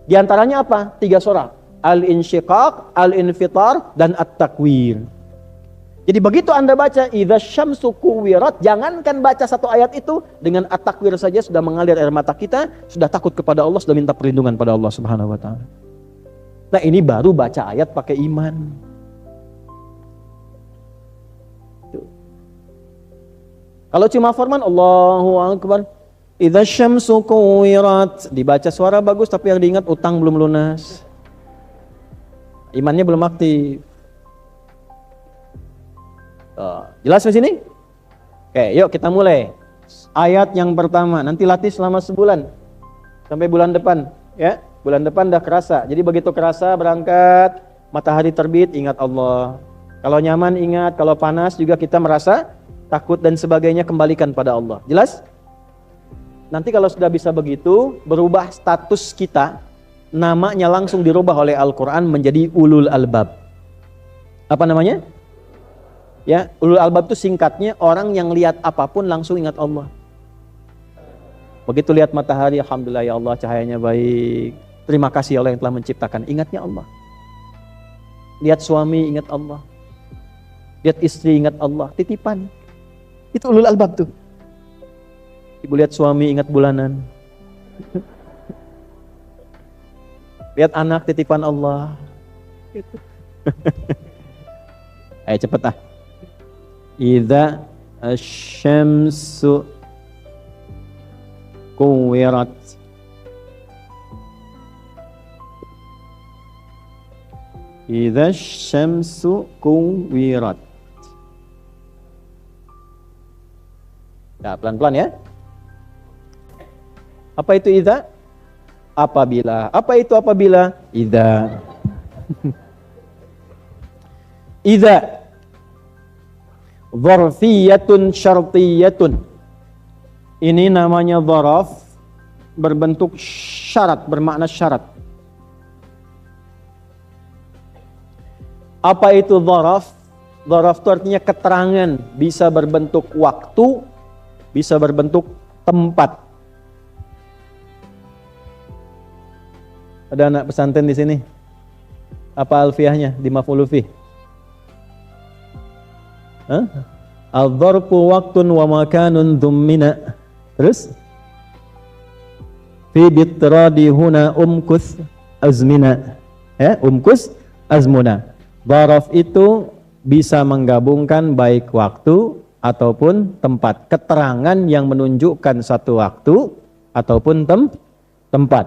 Di antaranya apa? 3 surat. Al-Insyiqaq, Al-Infitar, dan At-Takwir. Jadi begitu Anda baca idza syamsu kuwirat, jangankan baca satu ayat itu, dengan At-Takwir saja sudah mengalir air mata kita, sudah takut kepada Allah, sudah minta perlindungan pada Allah Subhanahu wa taala. Nah, ini baru baca ayat pakai iman. Tuh. Kalau cuma firman Allahu Akbar, idza syamsu kuwirat, dibaca suara bagus tapi yang diingat utang belum lunas. Imannya belum aktif. Jelas di sini? Oke, yuk kita mulai. Ayat yang pertama, nanti latih selama sebulan. Sampai bulan depan, ya. Bulan depan dah kerasa. Jadi begitu kerasa berangkat, matahari terbit, ingat Allah. Kalau nyaman ingat, kalau panas juga kita merasa takut dan sebagainya, kembalikan pada Allah. Jelas? Nanti kalau sudah bisa begitu, berubah status kita, namanya langsung dirubah oleh Al-Quran menjadi ulul albab. Apa namanya? Ya, ulul albab itu singkatnya orang yang lihat apapun langsung ingat Allah. Begitu lihat matahari, alhamdulillah ya Allah cahayanya baik. Terima kasih Allah yang telah menciptakan. Ingatnya Allah. Lihat suami ingat Allah. Lihat istri ingat Allah. Titipan. Itu ulul albab tuh. Ibu lihat suami ingat bulanan. Lihat anak titipan Allah. Gitu. Ayo cepet ah. Idza asy-syamsu kuwirat. Idza asy-syamsu kuwirat. Ya, pelan-pelan ya. Apa itu idza? Apabila. Apa itu apabila? Idza. Idza dzarfiyatun syartiyatun. Ini namanya dzaraf, berbentuk syarat, bermakna syarat. Apa itu dzaraf? Dzaraf itu artinya keterangan, bisa berbentuk waktu, bisa berbentuk tempat. Ada anak pesantren di sini? Apa alfiahnya di maf'ul fih? Al-dzarfu waqtun wa makanun dhummina. Terus? Fi bitradi huna umkus azmina. Umkus azmuna. Dzaraf itu bisa menggabungkan baik waktu ataupun tempat. Keterangan yang menunjukkan satu waktu ataupun tempat.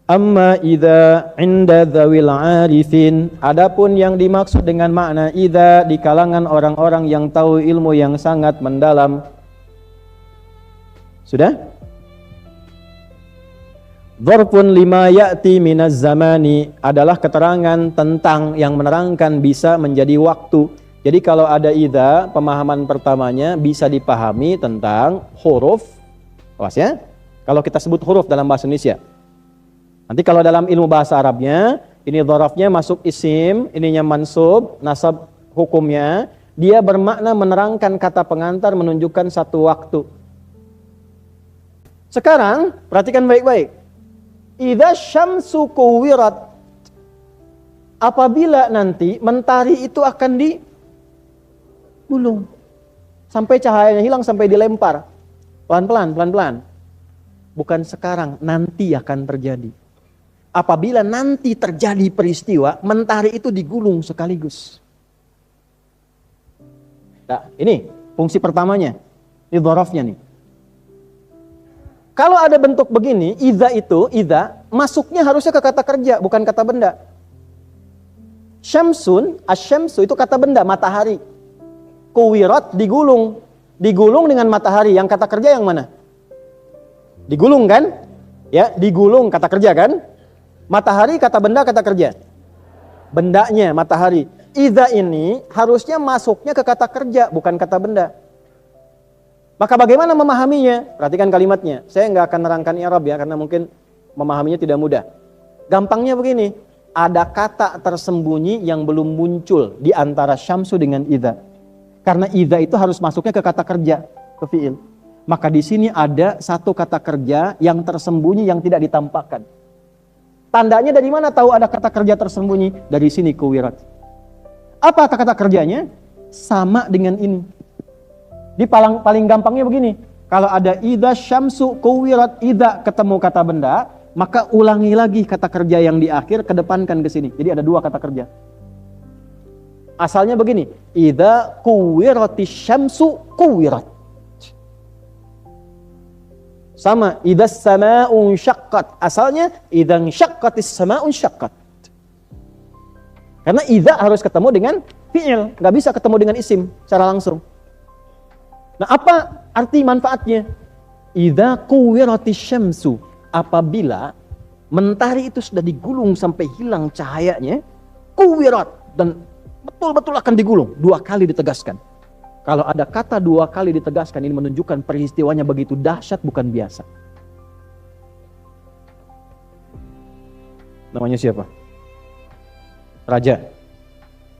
Amma idza inda dzawil arifin, adapun yang dimaksud dengan makna idza di kalangan orang-orang yang tahu ilmu yang sangat mendalam. Sudah? Dzarfun lima ya'ti minaz zamani adalah keterangan tentang yang menerangkan bisa menjadi waktu. Jadi kalau ada idza, pemahaman pertamanya bisa dipahami tentang huruf. Awas ya. Kalau kita sebut huruf dalam bahasa Indonesia. Nanti kalau dalam ilmu bahasa Arabnya, ini dzarafnya masuk isim, ininya mansub, nasab hukumnya, dia bermakna menerangkan kata pengantar menunjukkan satu waktu. Sekarang, perhatikan baik-baik. Idza syamsu kuwirat, apabila nanti mentari itu akan digulung sampai cahayanya hilang, sampai dilempar. Pelan-pelan. Bukan sekarang, nanti akan terjadi. Apabila nanti terjadi peristiwa, mentari itu digulung sekaligus. Nah, ini fungsi pertamanya. Ini dzarafnya nih. Kalau ada bentuk begini, idza masuknya harusnya ke kata kerja, bukan kata benda. Syamsun, asyamsu itu kata benda, matahari. Kuwirat, digulung. Digulung dengan matahari, yang kata kerja yang mana? Digulung kan? Ya, digulung kata kerja kan? Matahari kata benda, kata kerja. Bendanya matahari. Idza ini harusnya masuknya ke kata kerja, bukan kata benda. Maka bagaimana memahaminya? Perhatikan kalimatnya. Saya nggak akan nerangkan i'rab ya, karena mungkin memahaminya tidak mudah. Gampangnya begini, ada kata tersembunyi yang belum muncul di antara syamsu dengan idza. Karena idza itu harus masuknya ke kata kerja, ke fi'il. Maka di sini ada satu kata kerja yang tersembunyi yang tidak ditampakkan. Tandanya dari mana tahu ada kata kerja tersembunyi? Dari sini kuwirat. Apa kata kerjanya? Sama dengan ini. Di paling gampangnya begini. Kalau ada idza syamsu kuwirat, idza ketemu kata benda, maka ulangi lagi kata kerja yang di akhir, kedepankan ke sini. Jadi ada dua kata kerja. Asalnya begini, idza kuwiratis syamsu kuwirat. Sama, idzas samaa'u syaqqat. Asalnya idzan syaqqatis samaa'u syaqqat. Karena idza harus ketemu dengan fi'il, enggak bisa ketemu dengan isim secara langsung. Nah, apa arti manfaatnya? Idza kuwiratis syamsu, apabila mentari itu sudah digulung sampai hilang cahayanya, kuwirat, dan betul-betul akan digulung, dua kali ditegaskan. Kalau ada kata dua kali ditegaskan, ini menunjukkan peristiwanya begitu dahsyat, bukan biasa. Namanya siapa? Raja.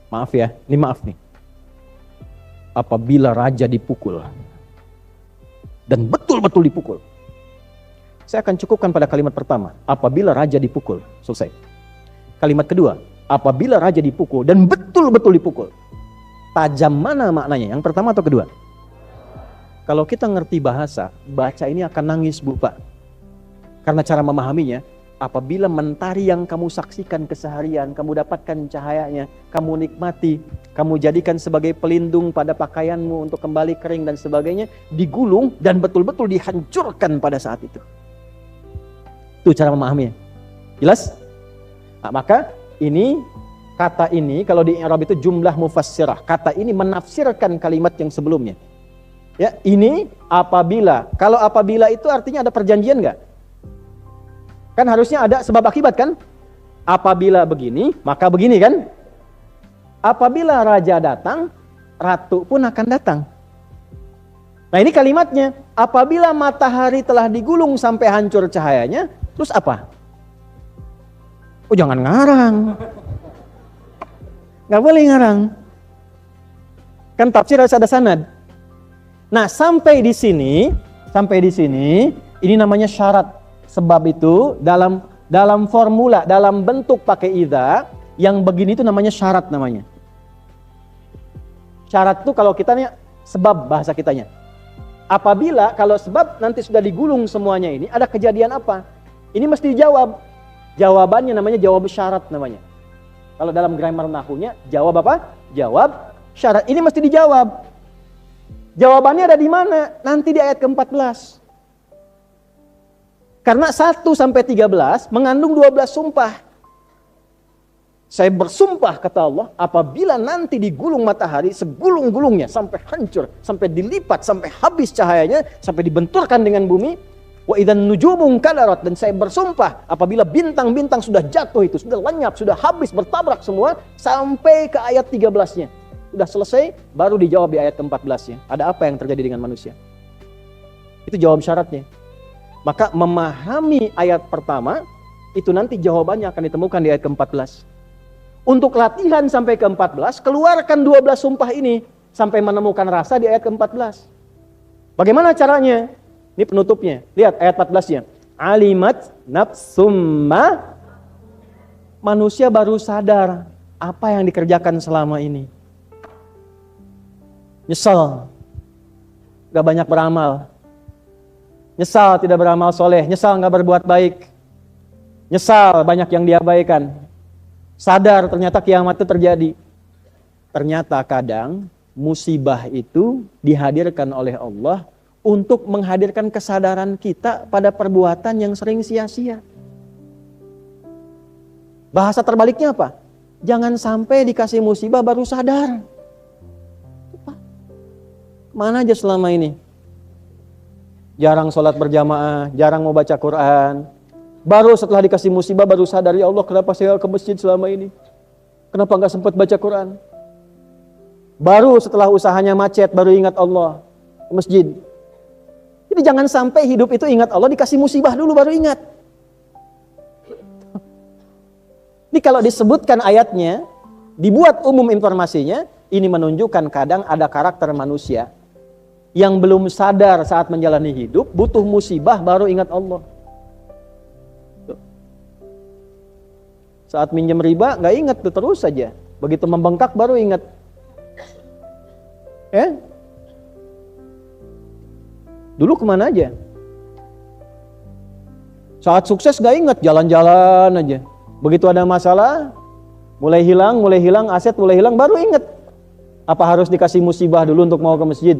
Maaf ya, ini maaf nih. Apabila raja dipukul, dan betul-betul dipukul. Saya akan cukupkan pada kalimat pertama. Apabila raja dipukul, selesai. Kalimat kedua, apabila raja dipukul, dan betul-betul dipukul. Tajam mana maknanya? Yang pertama atau kedua? Kalau kita ngerti bahasa, baca ini akan nangis, Bu, Pak. Karena cara memahaminya, apabila mentari yang kamu saksikan keseharian, kamu dapatkan cahayanya, kamu nikmati, kamu jadikan sebagai pelindung pada pakaianmu untuk kembali kering dan sebagainya, digulung dan betul-betul dihancurkan pada saat itu. Itu cara memahaminya. Jelas? Nah, maka ini kata ini kalau di i'rab itu jumlah mufassirah. Kata ini menafsirkan kalimat yang sebelumnya. Ya, ini apabila. Kalau apabila itu artinya ada perjanjian enggak? Kan harusnya ada sebab akibat kan? Apabila begini, maka begini kan? Apabila raja datang, ratu pun akan datang. Nah, ini kalimatnya. Apabila matahari telah digulung sampai hancur cahayanya, terus apa? Oh, jangan ngarang. Nggak boleh ngarang. Kan tafsir harus ada sanad. Nah, sampai di sini, ini namanya syarat. Sebab itu dalam formula, dalam bentuk pakai idza, yang begini itu namanya syarat namanya. Syarat itu kalau kitanya sebab bahasa kitanya. Apabila kalau sebab nanti sudah digulung semuanya ini, ada kejadian apa? Ini mesti dijawab. Jawabannya namanya jawab syarat namanya. Kalau dalam grammar nahunya, jawab apa? Jawab syarat. Ini mesti dijawab. Jawabannya ada di mana? Nanti di ayat ke-14. Karena 1 sampai 13 mengandung 12 sumpah. Saya bersumpah, kata Allah, apabila nanti digulung matahari segulung-gulungnya sampai hancur, sampai dilipat, sampai habis cahayanya, sampai dibenturkan dengan bumi, wa idzan nujumu kadarat, dan saya bersumpah apabila bintang-bintang sudah jatuh itu, sudah lenyap, sudah habis, bertabrak semua, sampai ke ayat 13-nya. Sudah selesai, baru dijawab di ayat ke-14-nya. Ada apa yang terjadi dengan manusia? Itu jawab syaratnya. Maka memahami ayat pertama, itu nanti jawabannya akan ditemukan di ayat ke-14. Untuk latihan sampai ke-14, keluarkan 12 sumpah ini sampai menemukan rasa di ayat ke-14. Bagaimana caranya? Ini penutupnya. Lihat ayat 14-nya. Alimat nafsumma, manusia baru sadar apa yang dikerjakan selama ini. Nyesal, gak banyak beramal. Nyesal tidak beramal soleh. Nyesal gak berbuat baik. Nyesal banyak yang diabaikan. Sadar ternyata kiamat itu terjadi. Ternyata kadang musibah itu dihadirkan oleh Allah untuk menghadirkan kesadaran kita pada perbuatan yang sering sia-sia. Bahasa terbaliknya apa? Jangan sampai dikasih musibah baru sadar. Mana aja selama ini? Jarang sholat berjamaah, jarang mau baca Quran. Baru setelah dikasih musibah baru sadar, ya Allah kenapa saya ke masjid selama ini? Kenapa gak sempat baca Quran? Baru setelah usahanya macet baru ingat Allah ke masjid. Jadi jangan sampai hidup itu ingat Allah, dikasih musibah dulu baru ingat. Ini kalau disebutkan ayatnya, dibuat umum informasinya, ini menunjukkan kadang ada karakter manusia yang belum sadar saat menjalani hidup, butuh musibah baru ingat Allah. Saat minjem riba nggak ingat tuh, terus saja. Begitu membengkak baru ingat. Dulu kemana aja? Saat sukses nggak ingat, jalan-jalan aja. Begitu ada masalah, mulai hilang, aset mulai hilang, baru ingat. Apa harus dikasih musibah dulu untuk mau ke masjid?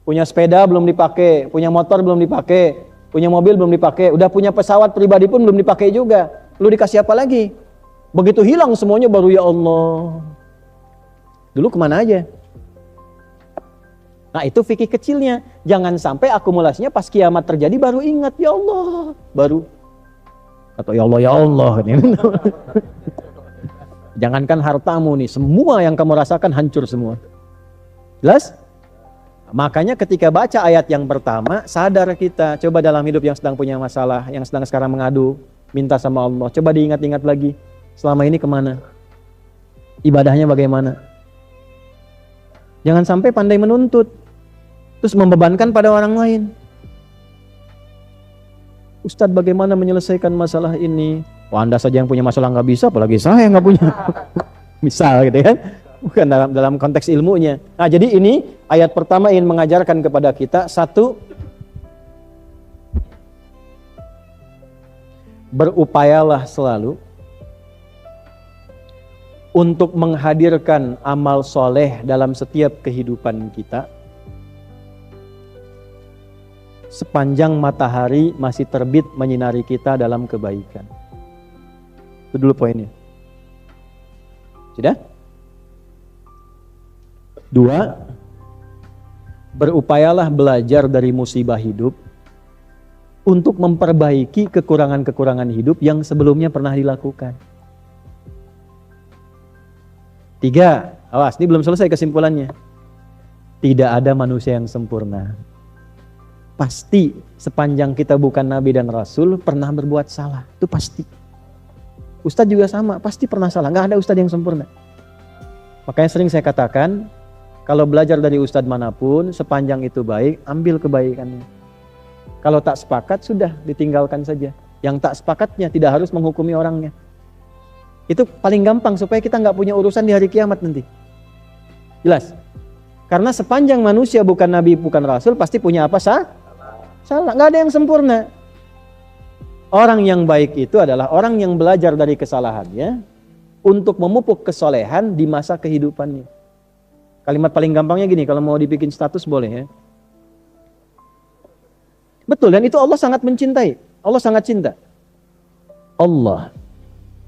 Punya sepeda belum dipakai, punya motor belum dipakai, punya mobil belum dipakai, udah punya pesawat pribadi pun belum dipakai juga. Lu dikasih apa lagi? Begitu hilang semuanya baru ya Allah. Dulu kemana aja? Nah itu fikih kecilnya. Jangan sampai akumulasinya pas kiamat terjadi baru ingat ya Allah. Baru. Atau ya Allah ya Allah. Jangankan hartamu nih, semua yang kamu rasakan hancur semua. Jelas? Makanya ketika baca ayat yang pertama, sadar kita. Coba dalam hidup yang sedang punya masalah, yang sedang sekarang mengadu, minta sama Allah, coba diingat-ingat lagi. Selama ini kemana? Ibadahnya bagaimana? Jangan sampai pandai menuntut, terus membebankan pada orang lain. Ustadz bagaimana menyelesaikan masalah ini? Wah Anda saja yang punya masalah nggak bisa, apalagi saya yang nggak punya. Misal gitu kan? Bukan dalam konteks ilmunya. Nah jadi ini ayat pertama ingin mengajarkan kepada kita, satu, berupayalah selalu untuk menghadirkan amal soleh dalam setiap kehidupan kita sepanjang matahari masih terbit menyinari kita dalam kebaikan. Itu dulu poinnya. Sudah? 2, berupayalah belajar dari musibah hidup untuk memperbaiki kekurangan-kekurangan hidup yang sebelumnya pernah dilakukan. 3, awas, ini belum selesai kesimpulannya. Tidak ada manusia yang sempurna. Pasti sepanjang kita bukan nabi dan rasul pernah berbuat salah, itu pasti. Ustadz juga sama, pasti pernah salah, nggak ada ustadz yang sempurna. Makanya sering saya katakan, kalau belajar dari ustadz manapun, sepanjang itu baik, ambil kebaikannya. Kalau tak sepakat, sudah ditinggalkan saja. Yang tak sepakatnya tidak harus menghukumi orangnya. Itu paling gampang supaya kita nggak punya urusan di hari kiamat nanti. Jelas? Karena sepanjang manusia bukan nabi, bukan rasul, pasti punya apa? Salah. Nggak ada yang sempurna. Orang yang baik itu adalah orang yang belajar dari kesalahannya, untuk memupuk kesolehan di masa kehidupannya. Kalimat paling gampangnya gini, kalau mau dibikin status boleh ya. Betul, dan itu Allah sangat mencintai. Allah sangat cinta. Allah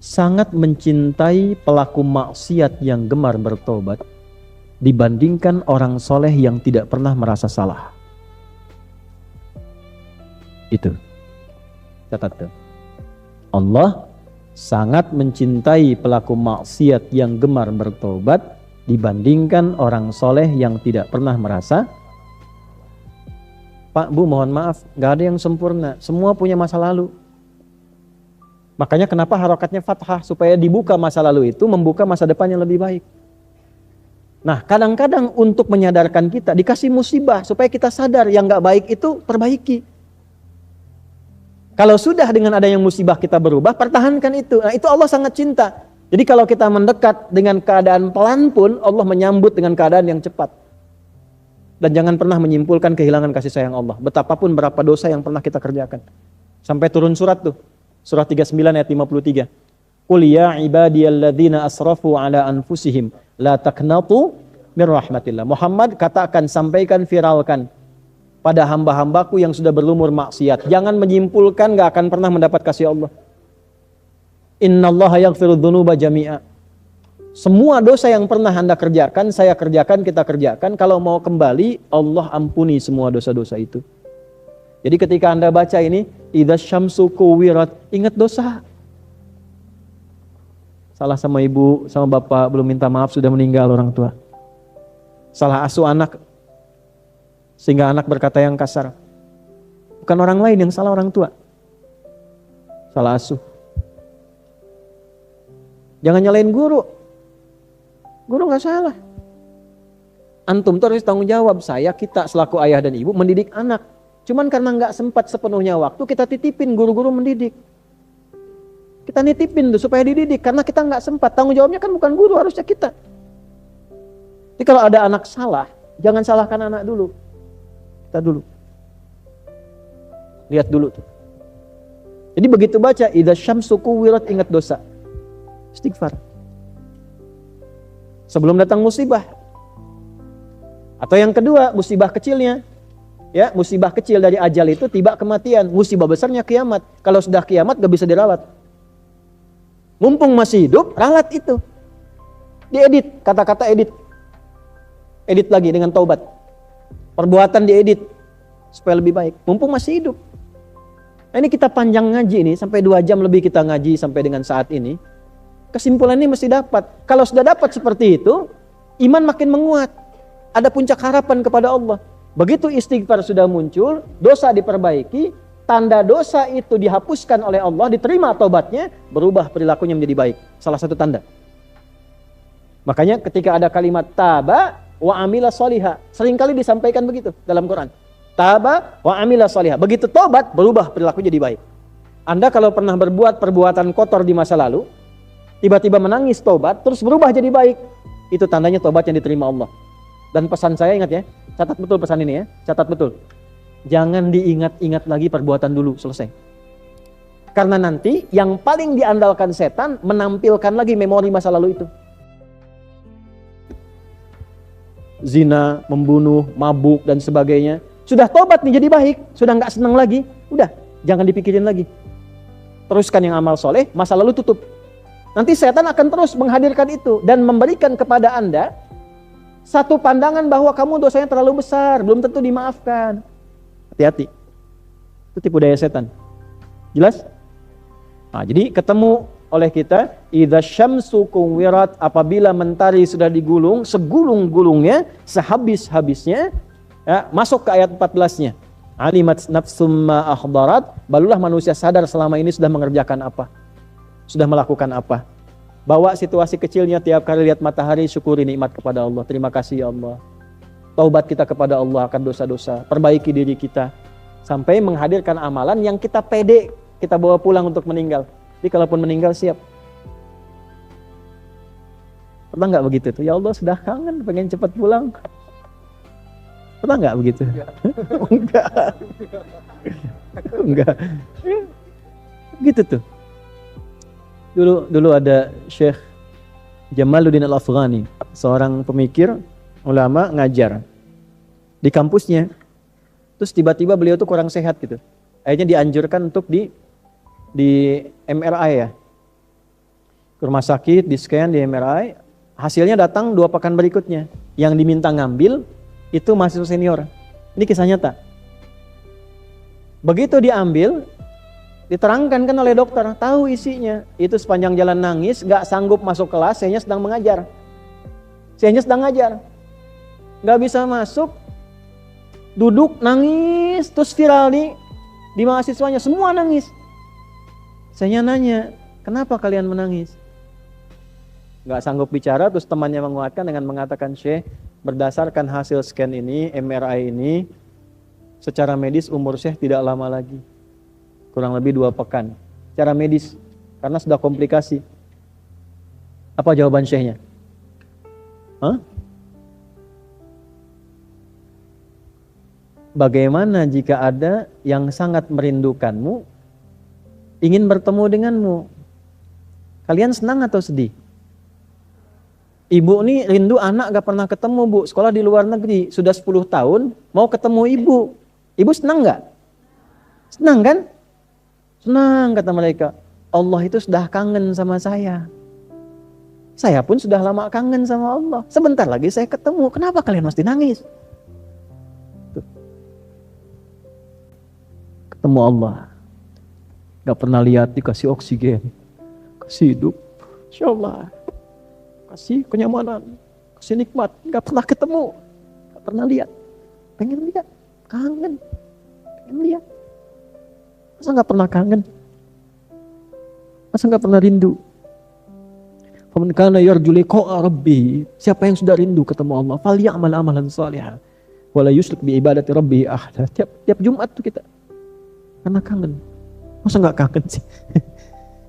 sangat mencintai pelaku maksiat yang gemar bertobat dibandingkan orang soleh yang tidak pernah merasa salah. Itu. Catat tuh. Allah sangat mencintai pelaku maksiat yang gemar bertobat dibandingkan orang soleh yang tidak pernah merasa. Pak, Bu, mohon maaf, gak ada yang sempurna. Semua punya masa lalu. Makanya kenapa harokatnya fathah, supaya dibuka masa lalu itu, membuka masa depan yang lebih baik. Nah, kadang-kadang untuk menyadarkan kita, dikasih musibah, supaya kita sadar yang gak baik itu perbaiki. Kalau sudah dengan adanya musibah kita berubah, pertahankan itu. Nah, itu Allah sangat cinta. Jadi kalau kita mendekat dengan keadaan pelan pun, Allah menyambut dengan keadaan yang cepat. Dan jangan pernah menyimpulkan kehilangan kasih sayang Allah. Betapapun berapa dosa yang pernah kita kerjakan. Sampai turun surat tuh. Surat 39 ayat 53. Qul ya ibadiyalladzina asrafu ala anfusihim la taqnatu mir rahmatillah. Muhammad, katakan, sampaikan, viralkan pada hamba-hambaku yang sudah berlumur maksiat. Jangan menyimpulkan gak akan pernah mendapat kasih Allah. Innallaha yaghfiru dzunuba jami'a. Semua dosa yang pernah Anda kerjakan, saya kerjakan, kita kerjakan. Kalau mau kembali, Allah ampuni semua dosa-dosa itu. Jadi ketika Anda baca ini, idza syamsu kuwirat, ingat dosa. Salah sama ibu, sama bapak, belum minta maaf, sudah meninggal orang tua. Salah asuh anak, sehingga anak berkata yang kasar. Bukan orang lain yang salah, orang tua. Salah asuh. Jangan nyalain guru. Guru gak salah. Antum tuh harus tanggung jawab. Kita selaku ayah dan ibu mendidik anak. Cuman karena gak sempat sepenuhnya waktu, kita titipin guru-guru mendidik. Kita nitipin tuh supaya dididik. Karena kita gak sempat. Tanggung jawabnya kan bukan guru, harusnya kita. Jadi kalau ada anak salah, jangan salahkan anak dulu. Kita dulu. Lihat dulu tuh. Jadi begitu baca, idza syamsu kuwirat, ingat dosa. Istighfar. Sebelum datang musibah. Atau yang kedua, musibah kecilnya. Ya, musibah kecil dari ajal itu tiba kematian. Musibah besarnya kiamat. Kalau sudah kiamat gak bisa dirawat. Mumpung masih hidup, ralat itu. Diedit, kata-kata edit. Edit lagi dengan taubat. Perbuatan diedit supaya lebih baik. Mumpung masih hidup. Nah, ini kita panjang ngaji ini, sampai 2 jam lebih kita ngaji sampai dengan saat ini. Kesimpulan ini mesti dapat. Kalau sudah dapat seperti itu, iman makin menguat. Ada puncak harapan kepada Allah. Begitu istighfar sudah muncul, dosa diperbaiki, tanda dosa itu dihapuskan oleh Allah, diterima taubatnya, berubah perilakunya menjadi baik. Salah satu tanda. Makanya ketika ada kalimat taba wa amila sholiha, seringkali disampaikan begitu dalam Quran. Taba wa amila sholiha. Begitu taubat, berubah perilaku jadi baik. Anda kalau pernah berbuat perbuatan kotor di masa lalu, tiba-tiba menangis taubat, terus berubah jadi baik. Itu tandanya taubat yang diterima Allah. Dan pesan saya, ingat ya, catat betul pesan ini ya, catat betul. Jangan diingat-ingat lagi perbuatan dulu, selesai. Karena nanti yang paling diandalkan setan menampilkan lagi memori masa lalu itu. Zina, membunuh, mabuk dan sebagainya. Sudah taubat nih jadi baik, sudah gak senang lagi, udah jangan dipikirin lagi. Teruskan yang amal soleh, masa lalu tutup. Nanti setan akan terus menghadirkan itu dan memberikan kepada Anda satu pandangan bahwa kamu dosanya terlalu besar, belum tentu dimaafkan. Hati-hati. Itu tipu daya setan. Jelas? Nah, jadi ketemu oleh kita, idza syamsu kuwirat, apabila mentari sudah digulung, segulung-gulungnya, sehabis-habisnya, ya, masuk ke ayat 14-nya. Alimat nafsum ma akhdarat, barulah manusia sadar selama ini sudah mengerjakan apa. Sudah melakukan apa. Bawa situasi kecilnya, tiap kali lihat matahari syukuri nikmat kepada Allah. Terima kasih ya Allah. Taubat kita kepada Allah akan dosa-dosa. Perbaiki diri kita. Sampai menghadirkan amalan yang kita pede, kita bawa pulang untuk meninggal. Jadi kalaupun meninggal siap. Pernah gak begitu tuh? Ya Allah sudah kangen, pengen cepat pulang. Pernah gak begitu? Enggak. Enggak. Gitu tuh. Dulu ada Syekh Jamaluddin Al-Afghani, seorang pemikir, ulama, ngajar di kampusnya. Terus tiba-tiba beliau tuh kurang sehat gitu. Akhirnya dianjurkan untuk di MRI ya. Ke rumah sakit, di scan, di MRI. Hasilnya datang 2 pekan berikutnya. Yang diminta ngambil itu mahasiswa senior. Ini kisah nyata. Begitu diambil, diterangkan kan oleh dokter, tahu isinya. Itu sepanjang jalan nangis, gak sanggup masuk kelas, sayanya sedang mengajar. Sayanya sedang ngajar. Gak bisa masuk, duduk nangis, terus viral di mahasiswanya, semua nangis. Saya nanya, kenapa kalian menangis? Gak sanggup bicara, terus temannya menguatkan dengan mengatakan, Syekh, berdasarkan hasil scan ini, MRI ini, secara medis umur Syekh tidak lama lagi. Kurang lebih 2 pekan. Secara medis, karena sudah komplikasi. Apa jawaban Syekhnya? Bagaimana jika ada yang sangat merindukanmu, ingin bertemu denganmu? Kalian senang atau sedih? Ibu nih rindu anak gak pernah ketemu, Bu. Sekolah di luar negeri, sudah 10 tahun, mau ketemu ibu. Ibu senang gak? Senang kan? Senang, kata mereka. Allah itu sudah kangen sama saya. Saya pun sudah lama kangen sama Allah. Sebentar lagi saya ketemu, kenapa kalian mesti nangis? Tuh. Ketemu Allah. Gak pernah lihat dikasih oksigen, kasih hidup, Insya Allah. Kasih kenyamanan, kasih nikmat, gak pernah ketemu, gak pernah lihat, pengen lihat, kangen, pengen lihat. Masa gak pernah kangen? Masa gak pernah rindu? Faman kana yarju liqa'a rabbih, siapa yang sudah rindu ketemu Allah, falyamal amalan shalihan wala yusyrik bi ibadati rabbih ahada. Tiap Jumat tuh kita karena kangen. Masa gak kangen sih?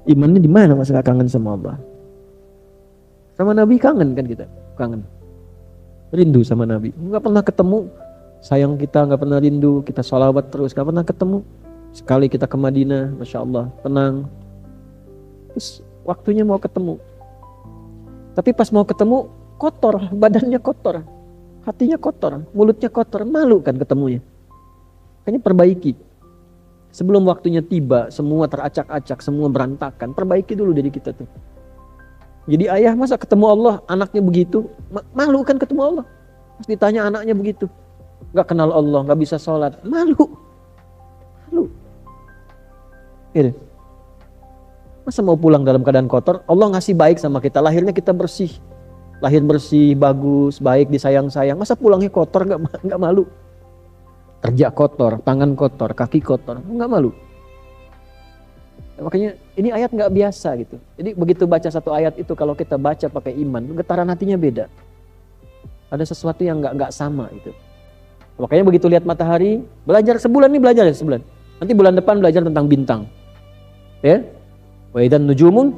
Imannya di mana masa gak kangen sama Allah? Sama Nabi kangen kan kita, kangen, rindu sama Nabi. Nggak pernah ketemu, sayang kita nggak pernah rindu, kita sholawat terus, nggak pernah ketemu. Sekali kita ke Madinah, Masya Allah, tenang. Terus waktunya mau ketemu. Tapi pas mau ketemu, kotor, badannya kotor, hatinya kotor, mulutnya kotor, malu kan ketemunya. Kayaknya perbaiki. Sebelum waktunya tiba, semua teracak-acak, semua berantakan, perbaiki dulu diri kita tuh. Jadi ayah masa ketemu Allah, anaknya begitu, malu kan ketemu Allah. Pas ditanya anaknya begitu, gak kenal Allah, gak bisa sholat, malu. Gitu. Masa mau pulang dalam keadaan kotor? Allah ngasih baik sama kita, lahirnya kita bersih. Lahir bersih, bagus, baik, disayang-sayang. Masa pulangnya kotor, gak malu? Kerja kotor, tangan kotor, kaki kotor, gak malu? Makanya ini ayat nggak biasa gitu. Jadi begitu baca satu ayat itu, kalau kita baca pakai iman, getaran hatinya beda. Ada sesuatu yang nggak sama itu. Makanya begitu lihat matahari, belajar sebulan nih, belajar ya sebulan. Nanti bulan depan belajar tentang bintang. Ya, wa idzan nujumun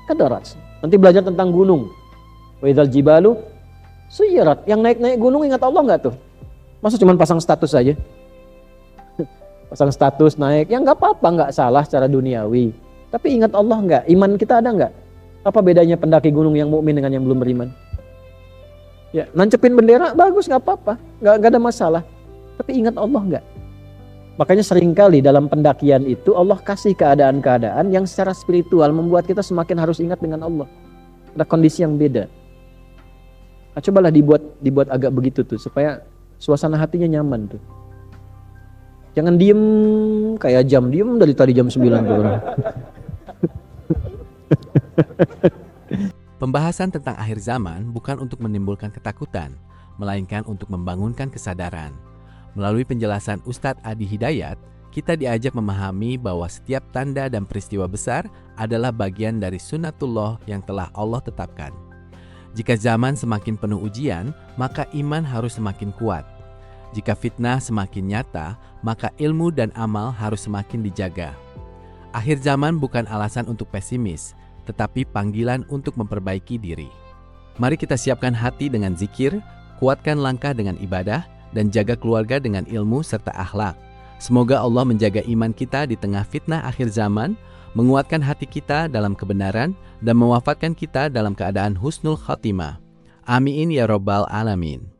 kadarat. Nanti belajar tentang gunung. Wa idzal jibalu suyirat. Yang naik-naik gunung ingat Allah nggak tuh? Masa cuma pasang status aja? Pasang status naik, ya nggak apa-apa, nggak salah secara duniawi. Tapi ingat Allah nggak? Iman kita ada nggak? Apa bedanya pendaki gunung yang mukmin dengan yang belum beriman? Ya, nancepin bendera bagus, nggak apa-apa, nggak ada masalah. Tapi ingat Allah nggak? Makanya seringkali dalam pendakian itu Allah kasih keadaan-keadaan yang secara spiritual membuat kita semakin harus ingat dengan Allah. Ada kondisi yang beda. Nah, cobalah dibuat agak begitu tuh supaya suasana hatinya nyaman tuh. Jangan diem kayak jam, diem dari tadi jam 9 tuh orang. Pembahasan tentang akhir zaman bukan untuk menimbulkan ketakutan, melainkan untuk membangunkan kesadaran. Melalui penjelasan Ustadz Adi Hidayat, kita diajak memahami bahwa setiap tanda dan peristiwa besar adalah bagian dari sunnatullah yang telah Allah tetapkan. Jika zaman semakin penuh ujian, maka iman harus semakin kuat. Jika fitnah semakin nyata, maka ilmu dan amal harus semakin dijaga. Akhir zaman bukan alasan untuk pesimis, tetapi panggilan untuk memperbaiki diri. Mari kita siapkan hati dengan zikir, kuatkan langkah dengan ibadah, dan jaga keluarga dengan ilmu serta akhlak. Semoga Allah menjaga iman kita di tengah fitnah akhir zaman, menguatkan hati kita dalam kebenaran, dan mewafatkan kita dalam keadaan husnul khatimah. Amin ya Rabbal Alamin.